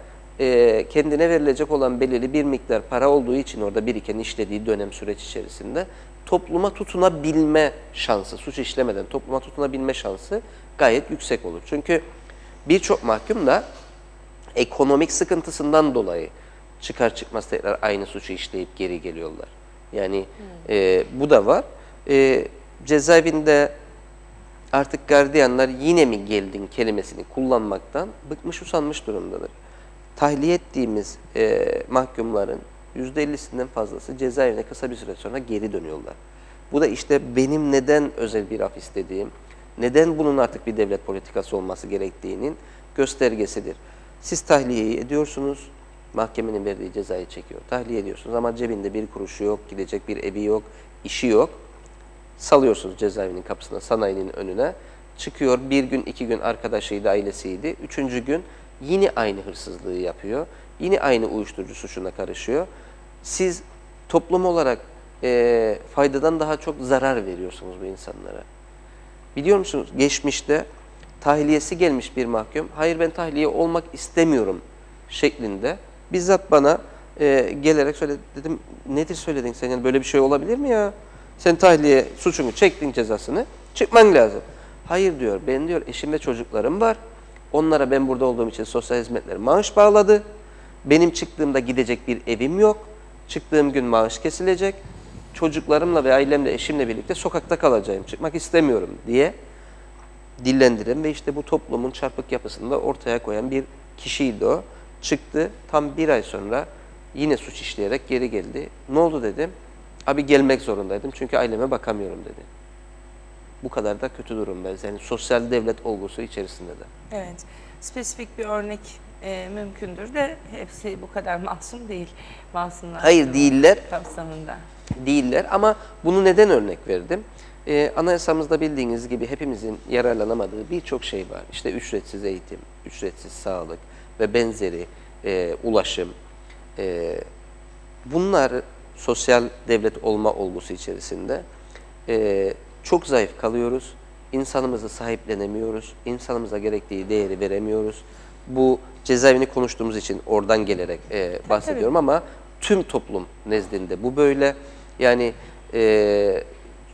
kendine verilecek olan belirli bir miktar para olduğu için orada biriken işlediği dönem süreç içerisinde topluma tutunabilme şansı, suç işlemeden topluma tutunabilme şansı gayet yüksek olur. Çünkü birçok mahkum da ekonomik sıkıntısından dolayı çıkar çıkmaz tekrar aynı suçu işleyip geri geliyorlar. Yani bu da var. Cezaevinde artık gardiyanlar yine mi geldin kelimesini kullanmaktan bıkmış usanmış durumdadır. Tahliye ettiğimiz mahkumların %50'sinden fazlası cezaevine kısa bir süre sonra geri dönüyorlar. Bu da işte benim neden özel bir af istediğim, neden bunun artık bir devlet politikası olması gerektiğinin göstergesidir. Siz tahliyeyi ediyorsunuz, mahkemenin verdiği cezayı çekiyor. Tahliye ediyorsunuz ama cebinde bir kuruşu yok, gidecek bir evi yok, işi yok. Salıyorsunuz cezaevinin kapısına, sanayinin önüne. Çıkıyor, bir gün, 2 gün arkadaşıydı, ailesiydi. 3. gün yine aynı hırsızlığı yapıyor. Yine aynı uyuşturucu suçuna karışıyor. Siz toplum olarak faydadan daha çok zarar veriyorsunuz bu insanlara. Biliyor musunuz, geçmişte tahliyesi gelmiş bir mahkum, hayır ben tahliye olmak istemiyorum şeklinde bizzat bana gelerek söyledi. Dedim, nedir söyledin sen, yani böyle bir şey olabilir mi ya? Sen tahliye suçunu çektin, cezasını, çıkman lazım. Hayır diyor, ben diyor eşim ve çocuklarım var. Onlara ben burada olduğum için sosyal hizmetler maaş bağladı. Benim çıktığımda gidecek bir evim yok. Çıktığım gün maaş kesilecek. Çocuklarımla ve ailemle, eşimle birlikte sokakta kalacağım. Çıkmak istemiyorum diye dillendiren ve işte bu toplumun çarpık yapısını da ortaya koyan bir kişiydi o. Çıktı, tam 1 ay sonra yine suç işleyerek geri geldi. Ne oldu dedim. Abi gelmek zorundaydım çünkü aileme bakamıyorum dedi. Bu kadar da kötü durumdayız. Yani sosyal devlet olgusu içerisinde de. Evet, spesifik bir örnek mümkündür de hepsi bu kadar masum değil. Masumlar. Hayır değiller. Kapsamında. Değiller ama bunu neden örnek verdim? Anayasamızda bildiğiniz gibi hepimizin yararlanamadığı birçok şey var. İşte ücretsiz eğitim, ücretsiz sağlık, ve benzeri ulaşım, bunlar sosyal devlet olma olgusu içerisinde çok zayıf kalıyoruz. İnsanımızı sahiplenemiyoruz. İnsanımıza gerektiği değeri veremiyoruz. Bu cezaevini konuştuğumuz için oradan gelerek bahsediyorum ama tüm toplum nezdinde bu böyle. Yani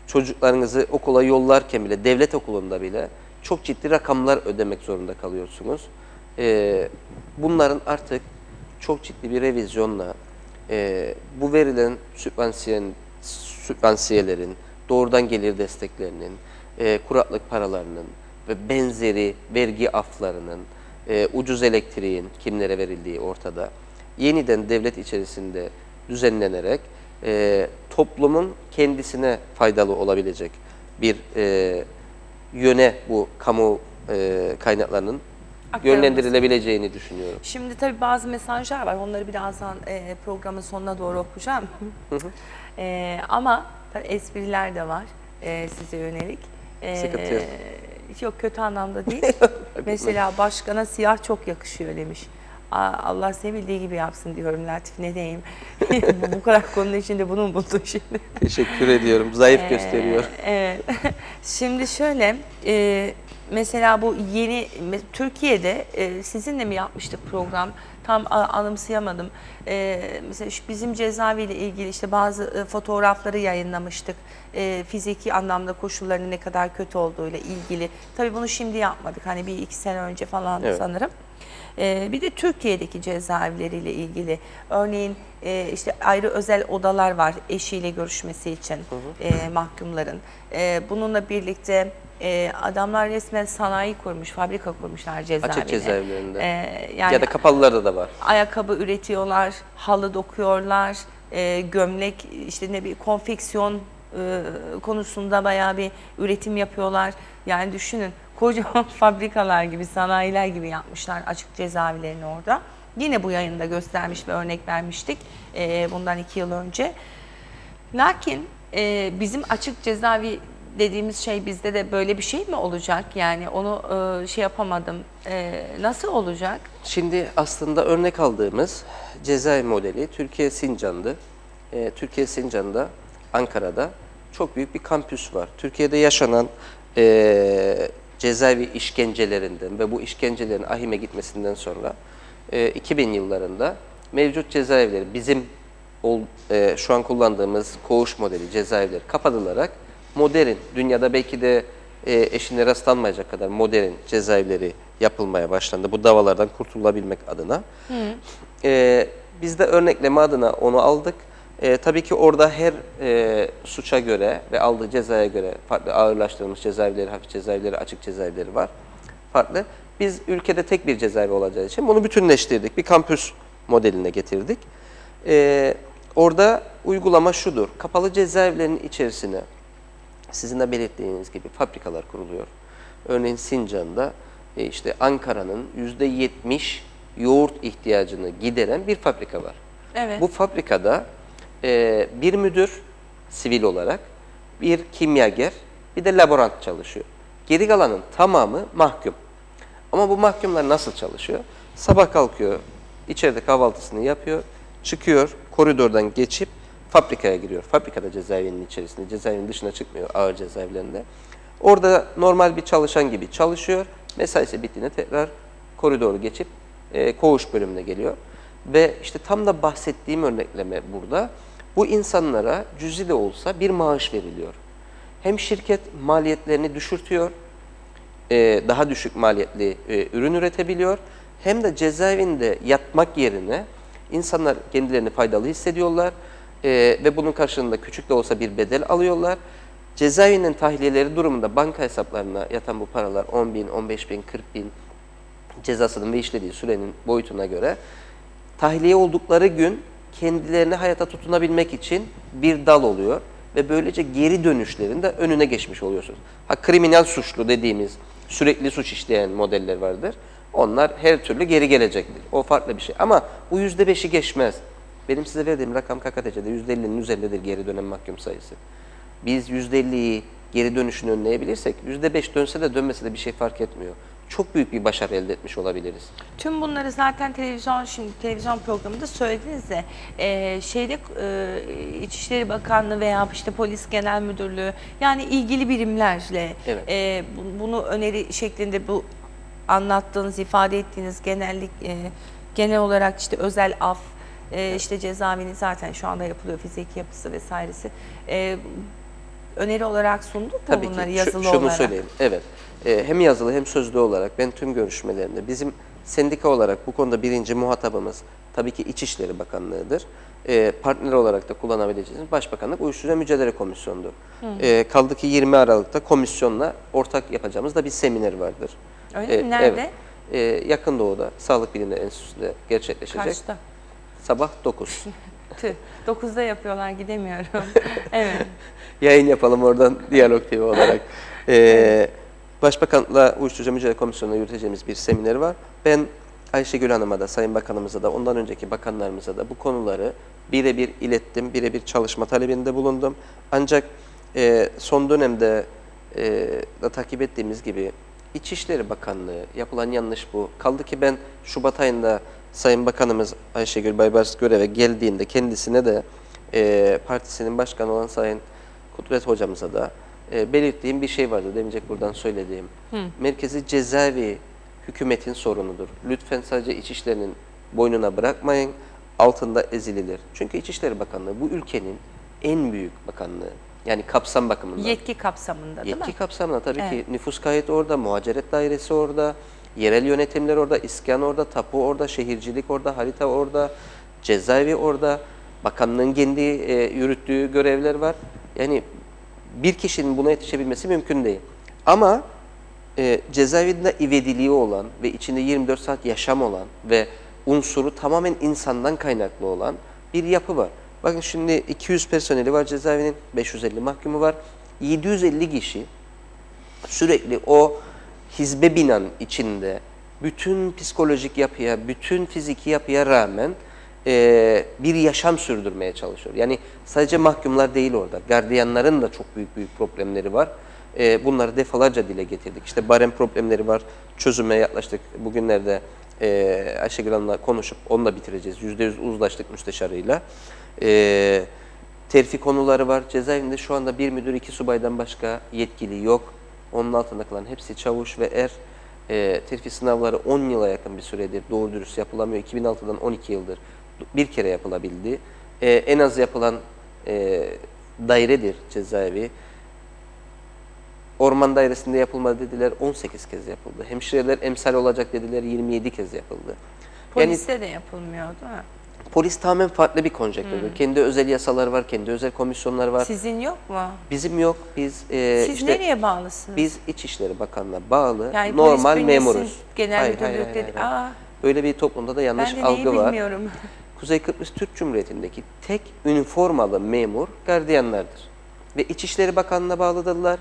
çocuklarınızı okula yollarken bile, devlet okulunda bile çok ciddi rakamlar ödemek zorunda kalıyorsunuz. Bunların artık çok ciddi bir revizyonla bu verilen sübvansiyelerin, doğrudan gelir desteklerinin, kuraklık paralarının ve benzeri vergi aflarının, ucuz elektriğin kimlere verildiği ortada. Yeniden devlet içerisinde düzenlenerek toplumun kendisine faydalı olabilecek bir yöne bu kamu kaynaklarının yönlendirilebileceğini düşünüyorum. Şimdi tabii bazı mesajlar var. Onları birazdan programın sonuna doğru okuyacağım. Ama tabii espriler de var size yönelik. Sıkıntı yok. Yok, kötü anlamda değil. Mesela başkana siyah çok yakışıyor demiş. Allah seni bildiği gibi yapsın diyorum Latif, ne diyeyim. Bu kadar konunun içinde bunu mu buldun şimdi? Teşekkür ediyorum. Zayıf gösteriyor. Evet. Şimdi şöyle, mesela bu yeni, Türkiye'de sizinle mi yapmıştık program? Tam anımsayamadım. Mesela bizim cezaeviyle ilgili işte bazı fotoğrafları yayınlamıştık. Fiziki anlamda koşullarının ne kadar kötü olduğuyla ilgili. Tabii bunu şimdi yapmadık. Hani 1-2 sene önce falan sanırım. Bir de Türkiye'deki cezaevleriyle ilgili. Örneğin işte ayrı özel odalar var eşiyle görüşmesi için mahkumların. Bununla birlikte adamlar resmen sanayi kurmuş, fabrika kurmuşlar cezaevine. Açık cezaevlerinde. Yani ya da kapalılarda da var. ayakkabı üretiyorlar, halı dokuyorlar, gömlek, işte ne bir konfeksiyon konusunda bayağı bir üretim yapıyorlar. Yani düşünün, kocaman fabrikalar gibi, sanayiler gibi yapmışlar açık cezaevlerini orada. Yine bu yayında göstermiş ve örnek vermiştik bundan 2 yıl önce. Lakin bizim açık cezaevi dediğimiz şey bizde de böyle bir şey mi olacak? Yani onu şey yapamadım. Nasıl olacak? Şimdi aslında örnek aldığımız cezaevi modeli Türkiye Sincan'dı. Türkiye Sincan'da, Ankara'da çok büyük bir kampüs var. Türkiye'de yaşanan cezaevi işkencelerinden ve bu işkencelerin ahime gitmesinden sonra 2000 yıllarında mevcut cezaevleri bizim şu an kullandığımız koğuş modeli cezaevleri kapatılarak modern, dünyada belki de eşine rastlanmayacak kadar modern cezaevleri yapılmaya başlandı. Bu davalardan kurtulabilmek adına. Biz de örnekleme adına onu aldık. Tabii ki orada her suça göre ve aldığı cezaya göre farklı ağırlaştırılmış cezaevleri, hafif cezaevleri, açık cezaevleri var. Farklı. Biz ülkede tek bir cezaevi olacağı için bunu bütünleştirdik. Bir kampüs modeline getirdik. Orada uygulama şudur. Kapalı cezaevlerinin içerisine sizin de belirttiğiniz gibi fabrikalar kuruluyor. Örneğin Sincan'da işte Ankara'nın %70 yoğurt ihtiyacını gideren bir fabrika var. Evet. Bu fabrikada bir müdür sivil olarak, bir kimyager, bir de laborant çalışıyor. Geri kalanın tamamı mahkum. Ama bu mahkumlar nasıl çalışıyor? Sabah kalkıyor, içeride kahvaltısını yapıyor, çıkıyor, koridordan geçip fabrikaya giriyor. Fabrikada cezaevinin içerisinde, cezaevinin dışına çıkmıyor ağır cezaevlerinde. Orada normal bir çalışan gibi çalışıyor. Mesaisi bittiğinde tekrar koridoru geçip koğuş bölümüne geliyor. Ve işte tam da bahsettiğim örnekleme burada. Bu insanlara cüzi de olsa bir maaş veriliyor. Hem şirket maliyetlerini düşürtüyor, daha düşük maliyetli ürün üretebiliyor. Hem de cezaevinde yatmak yerine insanlar kendilerini faydalı hissediyorlar ve bunun karşılığında küçük de olsa bir bedel alıyorlar. Cezaevinin tahliyeleri durumunda banka hesaplarına yatan bu paralar 10 bin, 15 bin, 40 bin cezasının ve işlediği sürenin boyutuna göre tahliye oldukları gün kendilerini hayata tutunabilmek için bir dal oluyor ve böylece geri dönüşlerin de önüne geçmiş oluyorsunuz. Kriminal suçlu dediğimiz sürekli suç işleyen modeller vardır. Onlar her türlü geri gelecektir. O farklı bir şey. Ama bu %5'i geçmez. Benim size verdiğim rakam KKTC'de %50'nin üzerindedir geri dönen mahkum sayısı. Biz %50'yi geri dönüşünü önleyebilirsek %5 dönse de dönmese de bir şey fark etmiyor. çok büyük bir başarı elde etmiş olabiliriz. Tüm bunları zaten televizyon programında söylediniz de İçişleri Bakanlığı veya işte Polis Genel Müdürlüğü yani ilgili birimlerle Evet. bunu öneri şeklinde bu anlattığınız, ifade ettiğiniz genel olarak işte özel af, işte cezaevinin zaten şu anda yapılıyor fiziki yapısı vesairesi. Öneri olarak sunduk mu Tabii bunları ki. yazılı Şunu olarak? söyleyeyim. Evet. Hem yazılı hem sözlü olarak ben tüm görüşmelerimde bizim sendika olarak bu konuda birinci muhatabımız tabii ki İçişleri Bakanlığı'dır. Partner olarak da kullanabileceğiniz Başbakanlık Uyuşturucu Mücadele Komisyonu'dur. Kaldı ki 20 Aralık'ta komisyonla ortak yapacağımız da bir seminer vardır. Öyle mi? Nerede? Evet. Yakın Doğu'da Sağlık Bilimleri Enstitüsü'nde gerçekleşecek. Kaçta? Sabah 9. Tüh, 9'da yapıyorlar, gidemiyorum. Evet. Yayın yapalım oradan Diyalog TV olarak. Başbakanla Uyuşturucu Mücadele Komisyonu'na yürüteceğimiz bir seminer var. Ben Ayşegül Hanım'a da, Sayın Bakanımıza da, ondan önceki bakanlarımıza da bu konuları birebir ilettim, birebir çalışma talebinde bulundum. Ancak son dönemde da takip ettiğimiz gibi İçişleri Bakanlığı yapılan yanlış bu. Kaldı ki ben Şubat ayında Sayın Bakanımız Ayşegül Baybars göreve geldiğinde kendisine de partisinin başkanı olan Sayın Kudret Hocamıza da belirttiğim bir şey vardı. Demeyecek buradan söylediğim. Merkezi cezaevi hükümetin sorunudur. Lütfen sadece İçişleri'nin boynuna bırakmayın. Altında ezililir. Çünkü İçişleri Bakanlığı bu ülkenin en büyük bakanlığı. Yani kapsam bakımından. Yetki kapsamında değil mi? Yetki kapsamında tabii ki nüfus kayıt orada, muhaciret dairesi orada, yerel yönetimler orada, iskan orada, tapu orada, şehircilik orada, harita orada, cezaevi orada, bakanlığın kendi yürüttüğü görevler var. Yani bir kişinin buna yetişebilmesi mümkün değil. Ama cezaevinde ivediliği olan ve içinde 24 saat yaşam olan ve unsuru tamamen insandan kaynaklı olan bir yapı var. Bakın şimdi 200 personeli var cezaevinin, 550 mahkumu var. 750 kişi sürekli o hizbe binanın içinde bütün psikolojik yapıya, bütün fiziki yapıya rağmen bir yaşam sürdürmeye çalışıyor. Yani sadece mahkumlar değil orada, gardiyanların da çok büyük problemleri var. Bunları defalarca dile getirdik. İşte barem problemleri var, çözüme yaklaştık. Bugünlerde Ayşegül Hanım'la konuşup onunla bitireceğiz. %100 uzlaştık müsteşarıyla. Terfi konuları var. Cezaevinde şu anda bir müdür, 2 subaydan başka yetkili yok. Onun altında kalan hepsi çavuş ve er. Terfi sınavları 10 yıla yakın bir süredir doğru dürüst yapılamıyor. 2006'dan 12 yıldır bir kere yapılabildi. En az yapılan dairedir cezaevi. Orman dairesinde yapılmadı dediler, 18 kez yapıldı. Hemşireler emsal olacak dediler, 27 kez yapıldı. Poliste de yapılmıyor değil mi? Polis tamamen farklı bir konjektürdür. Kendi özel yasaları var, kendi özel komisyonlar var. Sizin yok mu? Bizim yok. Biz Siz nereye bağlısınız? Biz İçişleri Bakanlığı'na bağlı yani normal polis bünyesi, memuruz. Genel müdürlük dedi. Aa, böyle bir toplumda da yanlış ben de algı var. bilmiyorum. Kuzey Kıbrıs Türk Cumhuriyeti'ndeki tek üniformalı memur gardiyanlardır. Ve İçişleri Bakanlığı'na bağlıdırlar.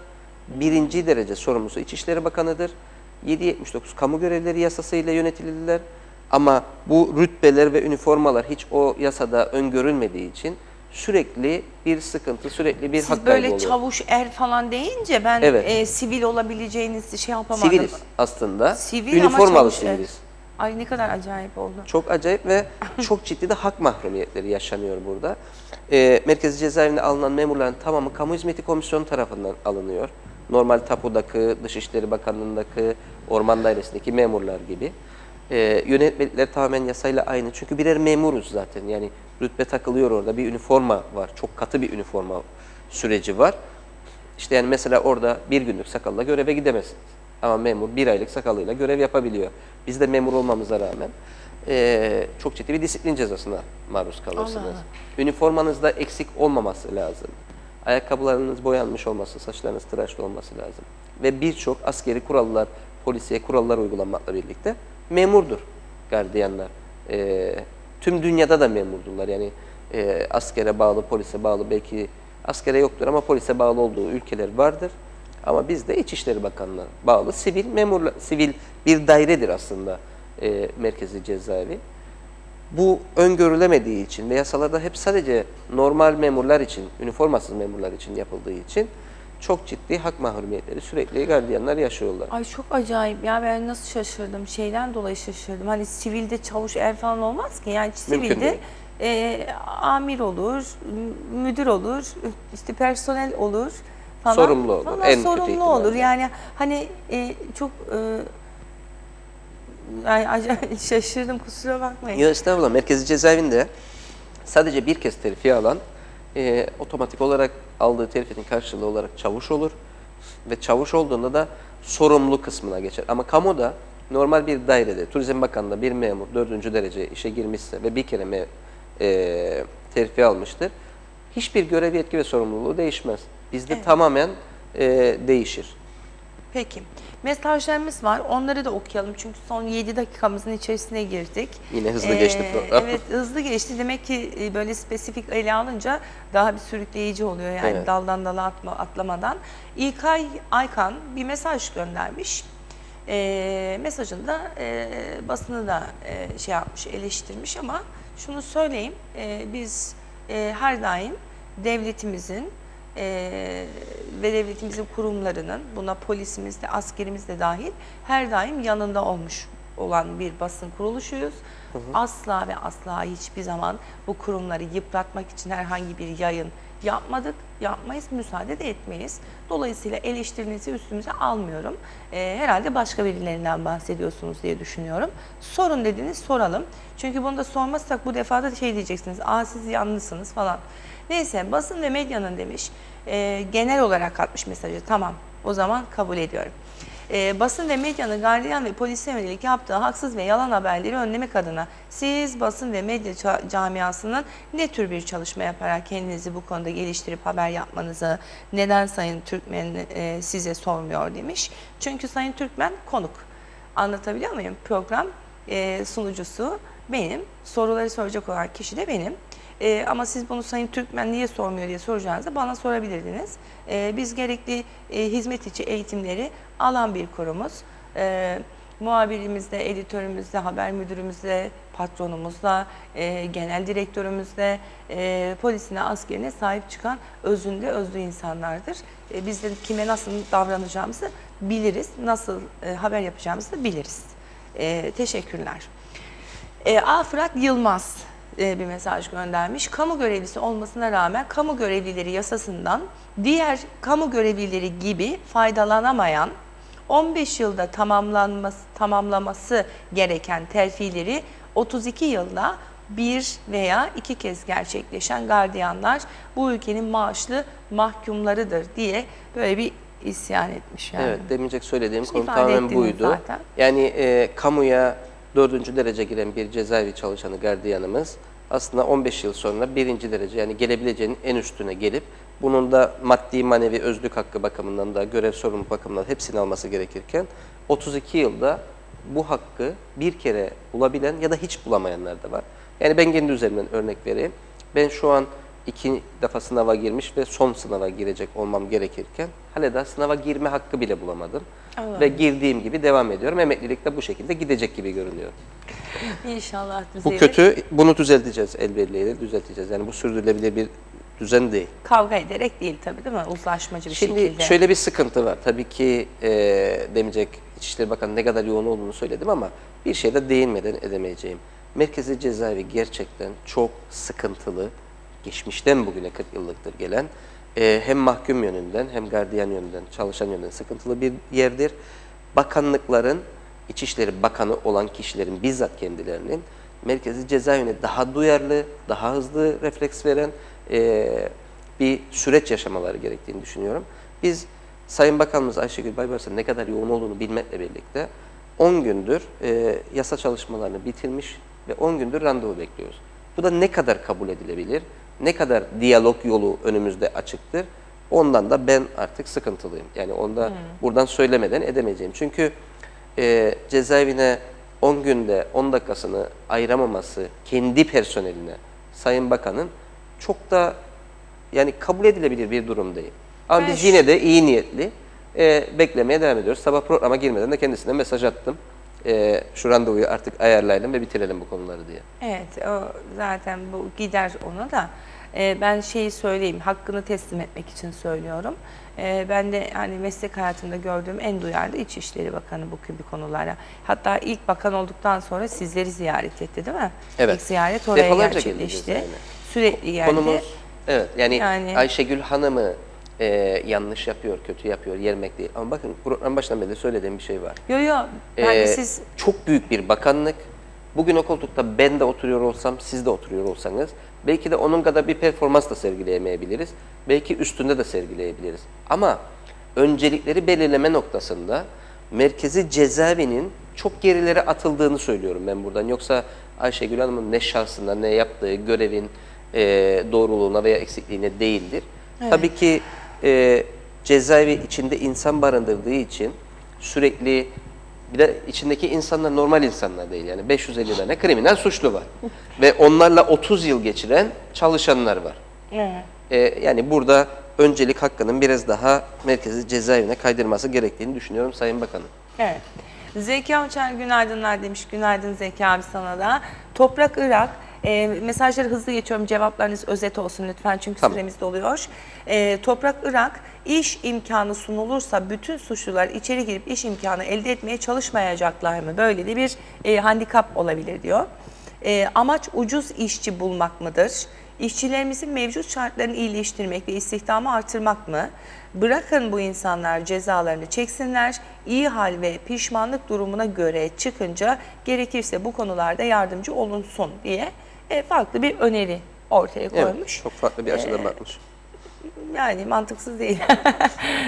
Birinci derece sorumlusu İçişleri Bakanı'dır. 779 kamu görevleri yasasıyla yönetilirler. Ama bu rütbeler ve üniformalar hiç o yasada öngörülmediği için sürekli bir sıkıntı, sürekli bir hak Siz kaybı böyle oluyor. çavuş er falan deyince ben Evet. sivil olabileceğinizi şey yapamadım. Siviliz aslında. Sivil ama Üniformalı çavuş er. siviliz. Ay ne kadar acayip oldu. Çok acayip ve çok ciddi de hak mahrumiyetleri yaşanıyor burada. Merkezi cezaevine alınan memurların tamamı Kamu Hizmeti Komisyonu tarafından alınıyor. Normal tapudaki, Dışişleri Bakanlığı'ndaki, Orman Dairesi'ndeki memurlar gibi. Yönetmelikler tamamen yasayla aynı. Çünkü birer memuruz zaten. Yani rütbe takılıyor orada. Bir üniforma var. Çok katı bir üniforma süreci var. İşte yani mesela orada bir günlük sakalla göreve gidemezsiniz. Ama memur 1 aylık sakallıyla görev yapabiliyor. Biz de memur olmamıza rağmen çok ciddi bir disiplin cezasına maruz kalırsınız. Allah. Üniformanızda eksik olmaması lazım. Ayakkabılarınız boyanmış olması, saçlarınız tıraşlı olması lazım. Ve birçok askeri kurallar, polisiye kurallar uygulanmakla birlikte memurdur gardiyanlar. Tüm dünyada da memurdurlar. Yani askere bağlı, polise bağlı, belki askere yoktur ama polise bağlı olduğu ülkeler vardır. Ama bizde İçişleri Bakanlığı'na bağlı sivil memurlar, sivil bir dairedir aslında merkezi cezaevi. Bu öngörülemediği için ve yasalarda hep sadece normal memurlar için, üniformasız memurlar için yapıldığı için çok ciddi hak mahrumiyetleri sürekli gardiyanlar yaşıyorlar. Ay çok acayip ya, ben nasıl şaşırdım, şeyden dolayı şaşırdım. Hani sivilde çavuş er falan olmaz ki, yani Mümkün sivilde amir olur, müdür olur, işte personel olur falan. Sorumlu olur, Falan en kötü sorumlu olur ihtimalle. yani, hani çok yani acayip şaşırdım, kusura bakmayın. Ya estağfurullah, merkezi cezaevinde sadece bir kez terfi alan otomatik olarak aldığı terfinin karşılığı olarak çavuş olur ve çavuş olduğunda da sorumlu kısmına geçer. Ama kamuda normal bir dairede, Turizm Bakanlığı'nda bir memur 4. derece işe girmişse ve bir kere terfi almıştır, hiçbir görev, yetki ve sorumluluğu değişmez. Bizde tamamen değişir. Peki. Mesajlarımız var. Onları da okuyalım. Çünkü son 7 dakikamızın içerisine girdik. Yine hızlı geçti program. Evet, hızlı geçti. Demek ki böyle spesifik ele alınca daha bir sürükleyici oluyor. Yani Evet. daldan dala atlamadan. İlkay Aykan bir mesaj göndermiş. Mesajında basını da şey yapmış, eleştirmiş ama şunu söyleyeyim. Biz her daim devletimizin ve devletimizin kurumlarının, buna polisimiz de askerimiz de dahil, her daim yanında olmuş olan bir basın kuruluşuyuz. Asla ve asla hiçbir zaman bu kurumları yıpratmak için herhangi bir yayın yapmadık, yapmayız, müsaade de etmeyiz. Dolayısıyla eleştirinizi üstümüze almıyorum. Herhalde başka birilerinden bahsediyorsunuz diye düşünüyorum. Sorun dediniz, soralım. Çünkü bunu da sormazsak bu defa da şey diyeceksiniz, siz yanlısınız falan. Neyse, basın ve medyanın demiş, genel olarak atmış mesajı, tamam o zaman kabul ediyorum. Basın ve medyanın gardiyan ve polise yönelik yaptığı haksız ve yalan haberleri önlemek adına siz basın ve medya camiasının ne tür bir çalışma yaparak kendinizi bu konuda geliştirip haber yapmanızı neden Sayın Türkmen size sormuyor demiş. Çünkü Sayın Türkmen konuk. Anlatabiliyor muyum? Program sunucusu benim, soruları soracak olan kişi de benim. Ama siz bunu Sayın Türkmen niye sormuyor diye soracağınızda bana sorabilirdiniz. Biz gerekli hizmet içi eğitimleri alan bir kurumuz. Muhabirimizle, editörümüzle, haber müdürümüzle, patronumuzla, genel direktörümüzle, polisine, askerine sahip çıkan özünde özlü insanlardır. Biz de kime nasıl davranacağımızı biliriz, nasıl haber yapacağımızı da biliriz. Teşekkürler. Fırat Yılmaz bir mesaj göndermiş. Kamu görevlisi olmasına rağmen kamu görevlileri yasasından diğer kamu görevlileri gibi faydalanamayan, 15 yılda tamamlaması gereken terfileri 32 yılda bir veya iki kez gerçekleşen gardiyanlar bu ülkenin maaşlı mahkumlarıdır diye böyle bir isyan etmiş yani. Evet, demeyecek söylediğim konu İfade tamamen ettiniz buydu. zaten. Yani kamuya 4. derece giren bir cezaevi çalışanı gardiyanımız aslında 15 yıl sonra 1. derece, yani gelebileceğinin en üstüne gelip bunun da maddi manevi özlük hakkı bakımından da görev sorumluluk bakımından hepsini alması gerekirken 32 yılda bu hakkı bir kere bulabilen ya da hiç bulamayanlar da var. Yani ben kendi üzerimden örnek vereyim. Ben şu an 2 defa sınava girmiş ve son sınava girecek olmam gerekirken hala da sınava girme hakkı bile bulamadım. Allah. Ve girdiğim gibi devam ediyorum. Emeklilik de bu şekilde gidecek gibi görünüyor. İnşallah Bu düzelir. kötü, bunu düzelteceğiz, el birliğiyle düzelteceğiz. Yani bu sürdürülebilir bir düzen değil. Kavga ederek değil tabii, değil mi? Uzlaşmacı bir Şimdi şekilde. şöyle bir sıkıntı var. Tabii ki demeyecek İçişleri Bakanı ne kadar yoğun olduğunu söyledim ama bir şeyde değinmeden edemeyeceğim. Merkezi cezaevi gerçekten çok sıkıntılı, geçmişten bugüne 40 yıllıktır gelen hem mahkum yönünden hem gardiyan yönünden, çalışan yönünden sıkıntılı bir yerdir. Bakanlıkların, İçişleri Bakanı olan kişilerin bizzat kendilerinin merkezi cezaevine daha duyarlı, daha hızlı refleks veren bir süreç yaşamaları gerektiğini düşünüyorum. Biz Sayın Bakanımız Ayşegül Baybars'ın ne kadar yoğun olduğunu bilmekle birlikte 10 gündür yasa çalışmalarını bitirmiş ve 10 gündür randevu bekliyoruz. Bu da ne kadar kabul edilebilir, ne kadar diyalog yolu önümüzde açıktır, ondan da ben artık sıkıntılıyım. Yani onda buradan söylemeden edemeyeceğim. Çünkü cezaevine 10 günde 10 dakikasını ayıramaması kendi personeline Sayın Bakan'ın çok da yani kabul edilebilir bir durum değil. Ama biz yine de iyi niyetli beklemeye devam ediyoruz. Sabah programa girmeden de kendisine mesaj attım. şu randevuyu artık ayarlayalım ve bitirelim bu konuları diye. Evet, o zaten bu gider ona da. Ben şeyi söyleyeyim, hakkını teslim etmek için söylüyorum. Ben de hani meslek hayatımda gördüğüm en duyarlı İçişleri Bakanı bu gibi konulara. Hatta ilk bakan olduktan sonra sizleri ziyaret etti, değil mi? Evet. İlk ziyaret oraya Defalarca gerçekleşti. geleceğiz yani. Sürekli geldi. Konumuz, evet yani, Yani- Ayşegül Hanım'ı yanlış yapıyor, kötü yapıyor, yermek değil. Ama bakın program başından beri söylediğim bir şey var. Yo yo, yani siz Çok büyük bir bakanlık. Bugün o koltukta ben de oturuyor olsam, siz de oturuyor olsanız, belki de onun kadar bir performans da sergileyemeyebiliriz. Belki üstünde de sergileyebiliriz. Ama öncelikleri belirleme noktasında merkezi cezaevinin çok gerilere atıldığını söylüyorum ben buradan. Yoksa Ayşegül Hanım'ın ne şahsına, ne yaptığı görevin doğruluğuna veya eksikliğine değildir. Tabii ki cezaevi içinde insan barındırdığı için sürekli, bir de içindeki insanlar normal insanlar değil. Yani 550 tane kriminal suçlu var. Ve onlarla 30 yıl geçiren çalışanlar var. Yani burada öncelik hakkının biraz daha merkezi cezaevine kaydırması gerektiğini düşünüyorum Sayın Bakanım. evet. Zeki Avçar günaydınlar demiş. Günaydın Zeki abi sana da. Toprak Irak. Mesajları hızlı geçiyorum. Cevaplarınız özet olsun lütfen çünkü Tamam. süremiz doluyor. Toprak Irak, iş imkanı sunulursa bütün suçlular içeri girip iş imkanı elde etmeye çalışmayacaklar mı? Böyle de bir handikap olabilir diyor. Amaç ucuz işçi bulmak mıdır? İşçilerimizin mevcut şartlarını iyileştirmek ve istihdamı artırmak mı? Bırakın bu insanlar cezalarını çeksinler, iyi hal ve pişmanlık durumuna göre çıkınca gerekirse bu konularda yardımcı olunsun diye farklı bir öneri ortaya koymuş. Evet, çok farklı bir açıdan bakmış. Yani mantıksız değil.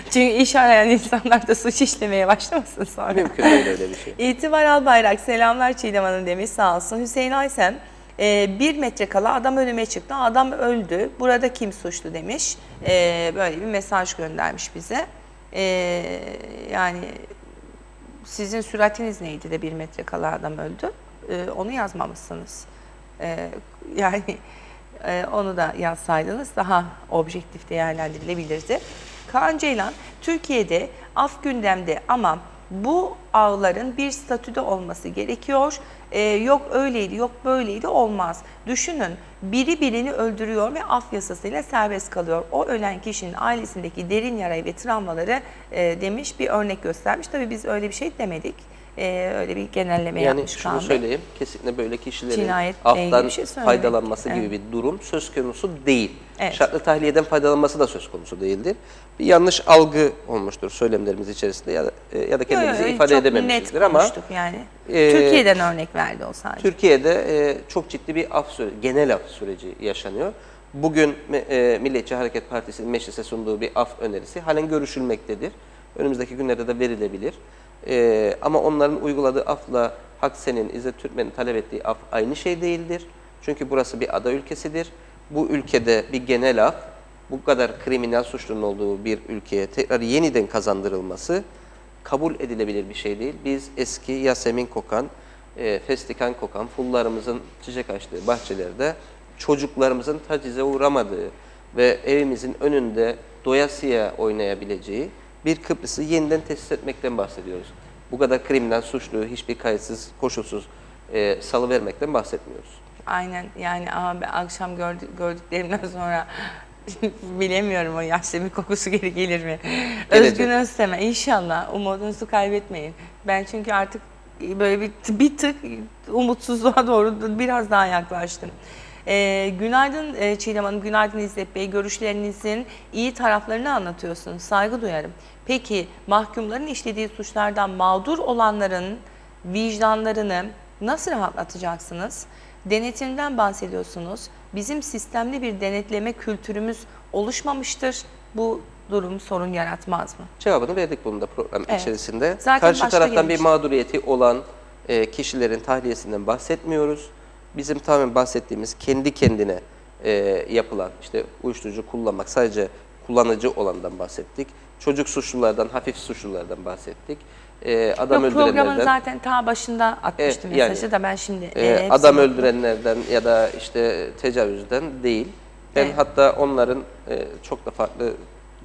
Çünkü iş arayan insanlar da suç işlemeye başlamasın sonra. Mümkün değil öyle bir şey. İtibar Albayrak, selamlar Çiğdem Hanım demiş, sağ olsun. Hüseyin Aysem, 1 metre kala adam önüme çıktı, adam öldü, burada kim suçlu demiş. Böyle bir mesaj göndermiş bize. Yani sizin süratiniz neydi de 1 metre kala adam öldü? Onu yazmamışsınız. Yani onu da yazsaydınız daha objektif değerlendirilebilirdi. Kaan Ceylan, Türkiye'de af gündemde ama bu ağların bir statüde olması gerekiyor. Yok öyleydi, yok böyleydi olmaz. Düşünün, biri birini öldürüyor ve af yasasıyla serbest kalıyor. O ölen kişinin ailesindeki derin yarayı ve travmaları demiş, bir örnek göstermiş. Tabii biz öyle bir şey demedik. Öyle bir genelleme Yani yapmış şunu Kaan Bey. söyleyeyim, kesinlikle böyle kişilerin Cinayetle ilgili aftan bir şey söylemedik. faydalanması gibi bir durum söz konusu değil. Evet. Şartlı tahliyeden faydalanması da söz konusu değildir. Bir yanlış algı olmuştur söylemlerimiz içerisinde ya da kendimizi Yo, ifade çok edememişizdir net ama konuştuk yani. Türkiye'den örnek verdi o sadece. Türkiye'de çok ciddi bir genel af süreci yaşanıyor. Bugün Milliyetçi Hareket Partisi'nin meclise sunduğu bir af önerisi halen görüşülmektedir. Önümüzdeki günlerde de verilebilir. Ama onların uyguladığı afla Haksen'in, İzzet Türkmen'in talep ettiği af aynı şey değildir. Çünkü burası bir ada ülkesidir. Bu ülkede bir genel af, bu kadar kriminal suçlunun olduğu bir ülkeye tekrar yeniden kazandırılması kabul edilebilir bir şey değil. Biz eski Yasemin kokan, festikan kokan, fullarımızın çiçek açtığı bahçelerde çocuklarımızın tacize uğramadığı ve evimizin önünde doyasıya oynayabileceği bir Kıbrıs'ı yeniden tesis etmekten bahsediyoruz. Bu kadar kriminal suçluyu hiçbir kayıtsız, koşulsuz salıvermekten bahsetmiyoruz. Aynen yani ama ben akşam gördüklerimden sonra bilemiyorum o Yasemin kokusu geri gelir mi? Gelecek. Özgün Özteme inşallah, umudunuzu kaybetmeyin. Ben çünkü artık böyle bir tık umutsuzluğa doğru biraz daha yaklaştım. Günaydın Çiğdem Hanım, günaydın İzzet Bey. Görüşlerinizin iyi taraflarını anlatıyorsunuz. Saygı duyarım. Peki mahkumların işlediği suçlardan mağdur olanların vicdanlarını nasıl rahatlatacaksınız? Denetimden bahsediyorsunuz. Bizim sistemli bir denetleme kültürümüz oluşmamıştır. Bu durum sorun yaratmaz mı? Cevabını verdik bunun da program Evet. içerisinde. Zaten Karşı başta taraftan bir gelmiş. mağduriyeti olan kişilerin tahliyesinden bahsetmiyoruz. Bizim tamamen bahsettiğimiz kendi kendine yapılan, işte uyuşturucu kullanmak, sadece kullanıcı olandan bahsettik. Çocuk suçlulardan, hafif suçlulardan bahsettik. Adam Yok, programın öldürenlerden, zaten ta başında atmıştım Evet, mesajı yani, da ben şimdi adam hepsini- öldürenlerden ya da işte tecavüzden değil. Ben Evet. hatta onların çok da farklı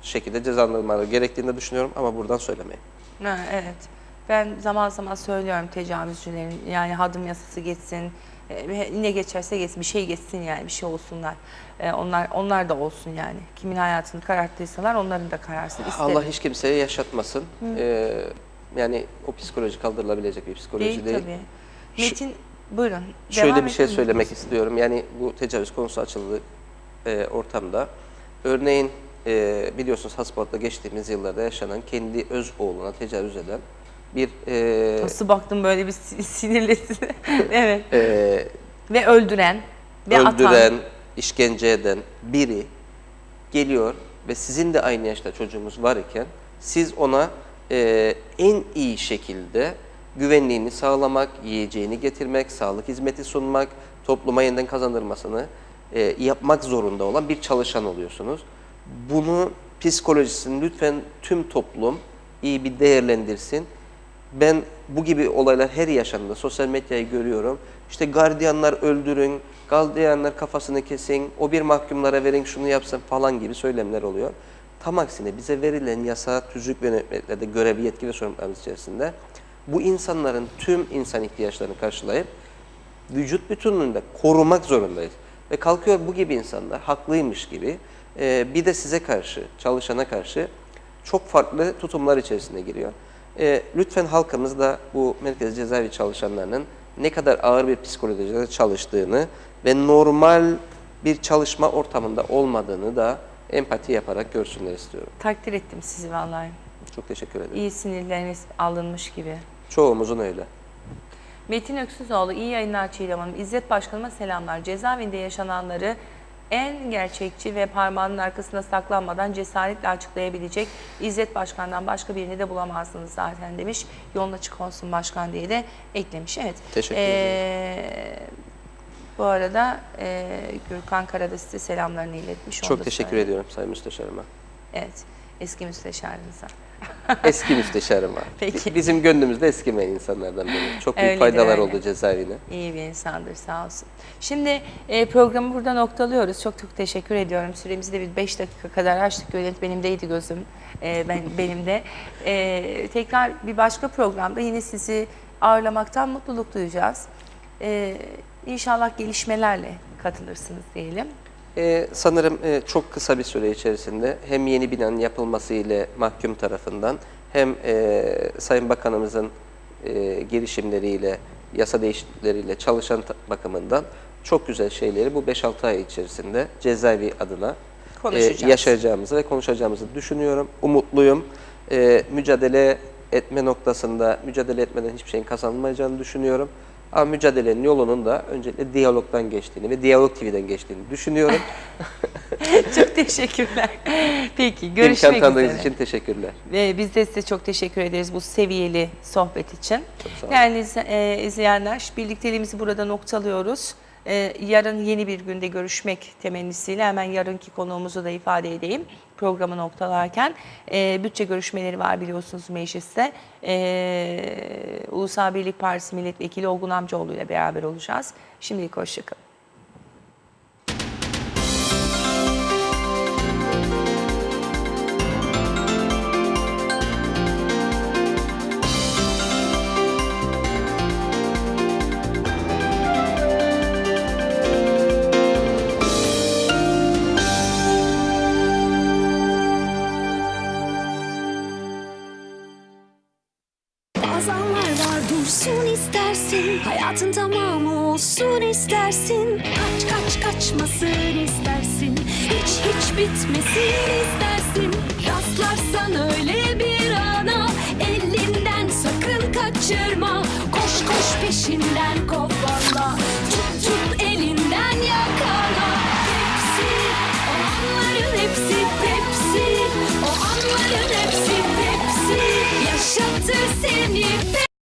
şekilde cezalandırılmaları gerektiğini de düşünüyorum ama buradan söylemeyeyim. Ha, evet. Ben zaman zaman söylüyorum tecavüzcülerin, yani hadım yasası geçsin, ne geçerse geçsin, bir şey geçsin, yani bir şey olsunlar. Onlar da olsun yani. Kimin hayatını kararttıysalar onların da kararsın isterim. Allah hiç kimseye yaşatmasın. Yani o psikoloji kaldırılabilecek bir psikoloji değil. Tabii. Metin, buyurun. Şöyle devam bir şey edin. söylemek istiyorum. Yani bu tecavüz konusu açıldığı ortamda. Örneğin biliyorsunuz Hasbat'ta geçtiğimiz yıllarda yaşanan, kendi öz oğluna tecavüz eden bir Nasıl baktım böyle bir sinirlesin. Evet. Ve öldüren ve öldüren, atan. işkence eden biri geliyor ve sizin de aynı yaşta çocuğunuz var iken siz ona en iyi şekilde güvenliğini sağlamak, yiyeceğini getirmek, sağlık hizmeti sunmak, topluma yeniden kazandırmasını yapmak zorunda olan bir çalışan oluyorsunuz. Bunu psikolojisini lütfen tüm toplum iyi bir değerlendirsin. Ben bu gibi olaylar her yaşandığında sosyal medyayı görüyorum. İşte gardiyanlar öldürün, gardiyanlar kafasını kesin, o bir mahkumlara verin, şunu yapsın falan gibi söylemler oluyor. Tam aksine bize verilen yasa, tüzük ve yönetmeliklerde görev, yetki ve sorumluluklarımız içerisinde bu insanların tüm insan ihtiyaçlarını karşılayıp vücut bütünlüğünü de korumak zorundayız. Ve kalkıyor bu gibi insanlar haklıymış gibi bir de size karşı, çalışana karşı çok farklı tutumlar içerisine giriyor. Lütfen halkımız da bu merkez cezaevi çalışanlarının ne kadar ağır bir psikolojide çalıştığını ve normal bir çalışma ortamında olmadığını da empati yaparak görsünler istiyorum. Takdir ettim sizi vallahi. Çok teşekkür ederim. İyi, sinirleriniz alınmış gibi. Çoğumuzun öyle. Metin Öksüzoğlu, iyi yayınlar Çiğdem Hanım. İzzet Başkanıma selamlar. Cezaevinde yaşananları en gerçekçi ve parmağının arkasında saklanmadan cesaretle açıklayabilecek İzzet Başkan'dan başka birini de bulamazsınız zaten demiş. Yolun açık olsun başkan diye de eklemiş. Evet. Teşekkür ederim. Bu arada Gürkan Kara da size selamlarını iletmiş. Onu Çok da teşekkür söyleyeyim. ediyorum Sayın Müsteşarıma. Evet. Eski müsteşarınıza. Eski müsteşarıma. Peki. Bizim gönlümüzde eskimeyen insanlardan biri. Çok büyük Öyledir, faydalar öyle. oldu cezaevine. İyi bir insandır, sağ olsun. Şimdi programı burada noktalıyoruz. Çok çok teşekkür ediyorum. Süremizi de bir 5 dakika kadar açtık. Yönetmenimdeydi gözüm. Benim de. Tekrar bir başka programda yine sizi ağırlamaktan mutluluk duyacağız. İnşallah gelişmelerle katılırsınız diyelim. Sanırım çok kısa bir süre içerisinde hem yeni binanın yapılması ile mahkum tarafından hem Sayın Bakanımızın girişimleriyle, yasa değişiklikleriyle çalışan bakımından çok güzel şeyleri bu 5-6 ay içerisinde cezaevi adına yaşayacağımızı ve konuşacağımızı düşünüyorum. Umutluyum. Mücadele etme noktasında mücadele etmeden hiçbir şeyin kazanılmayacağını düşünüyorum. Ama mücadelenin yolunun da öncelikle diyalogdan geçtiğini ve Diyalog TV'den geçtiğini düşünüyorum. Çok teşekkürler. Peki, görüşmek İmkan tanıdığınız üzere. için teşekkürler. Biz de size çok teşekkür ederiz bu seviyeli sohbet için. Çok sağ olun. Değerli izleyenler, birlikteliğimizi burada noktalıyoruz. Yarın yeni bir günde görüşmek temennisiyle hemen yarınki konuğumuzu da ifade edeyim. Programı noktalarken bütçe görüşmeleri var biliyorsunuz mecliste. Ulusal Birlik Partisi Milletvekili Olgun Amcaoğlu ile beraber olacağız. Şimdilik hoşçakalın. Bazanlar var dursun istersin, hayatın tamamı olsun istersin. Kaç kaç kaçmasın istersin, hiç bitmesin istersin. Rastlarsan öyle bir ana, elinden sakın kaçırma. Koş koş peşinden kovala, tut elinden yakala. Hepsi o anların hepsi, o anların hepsi.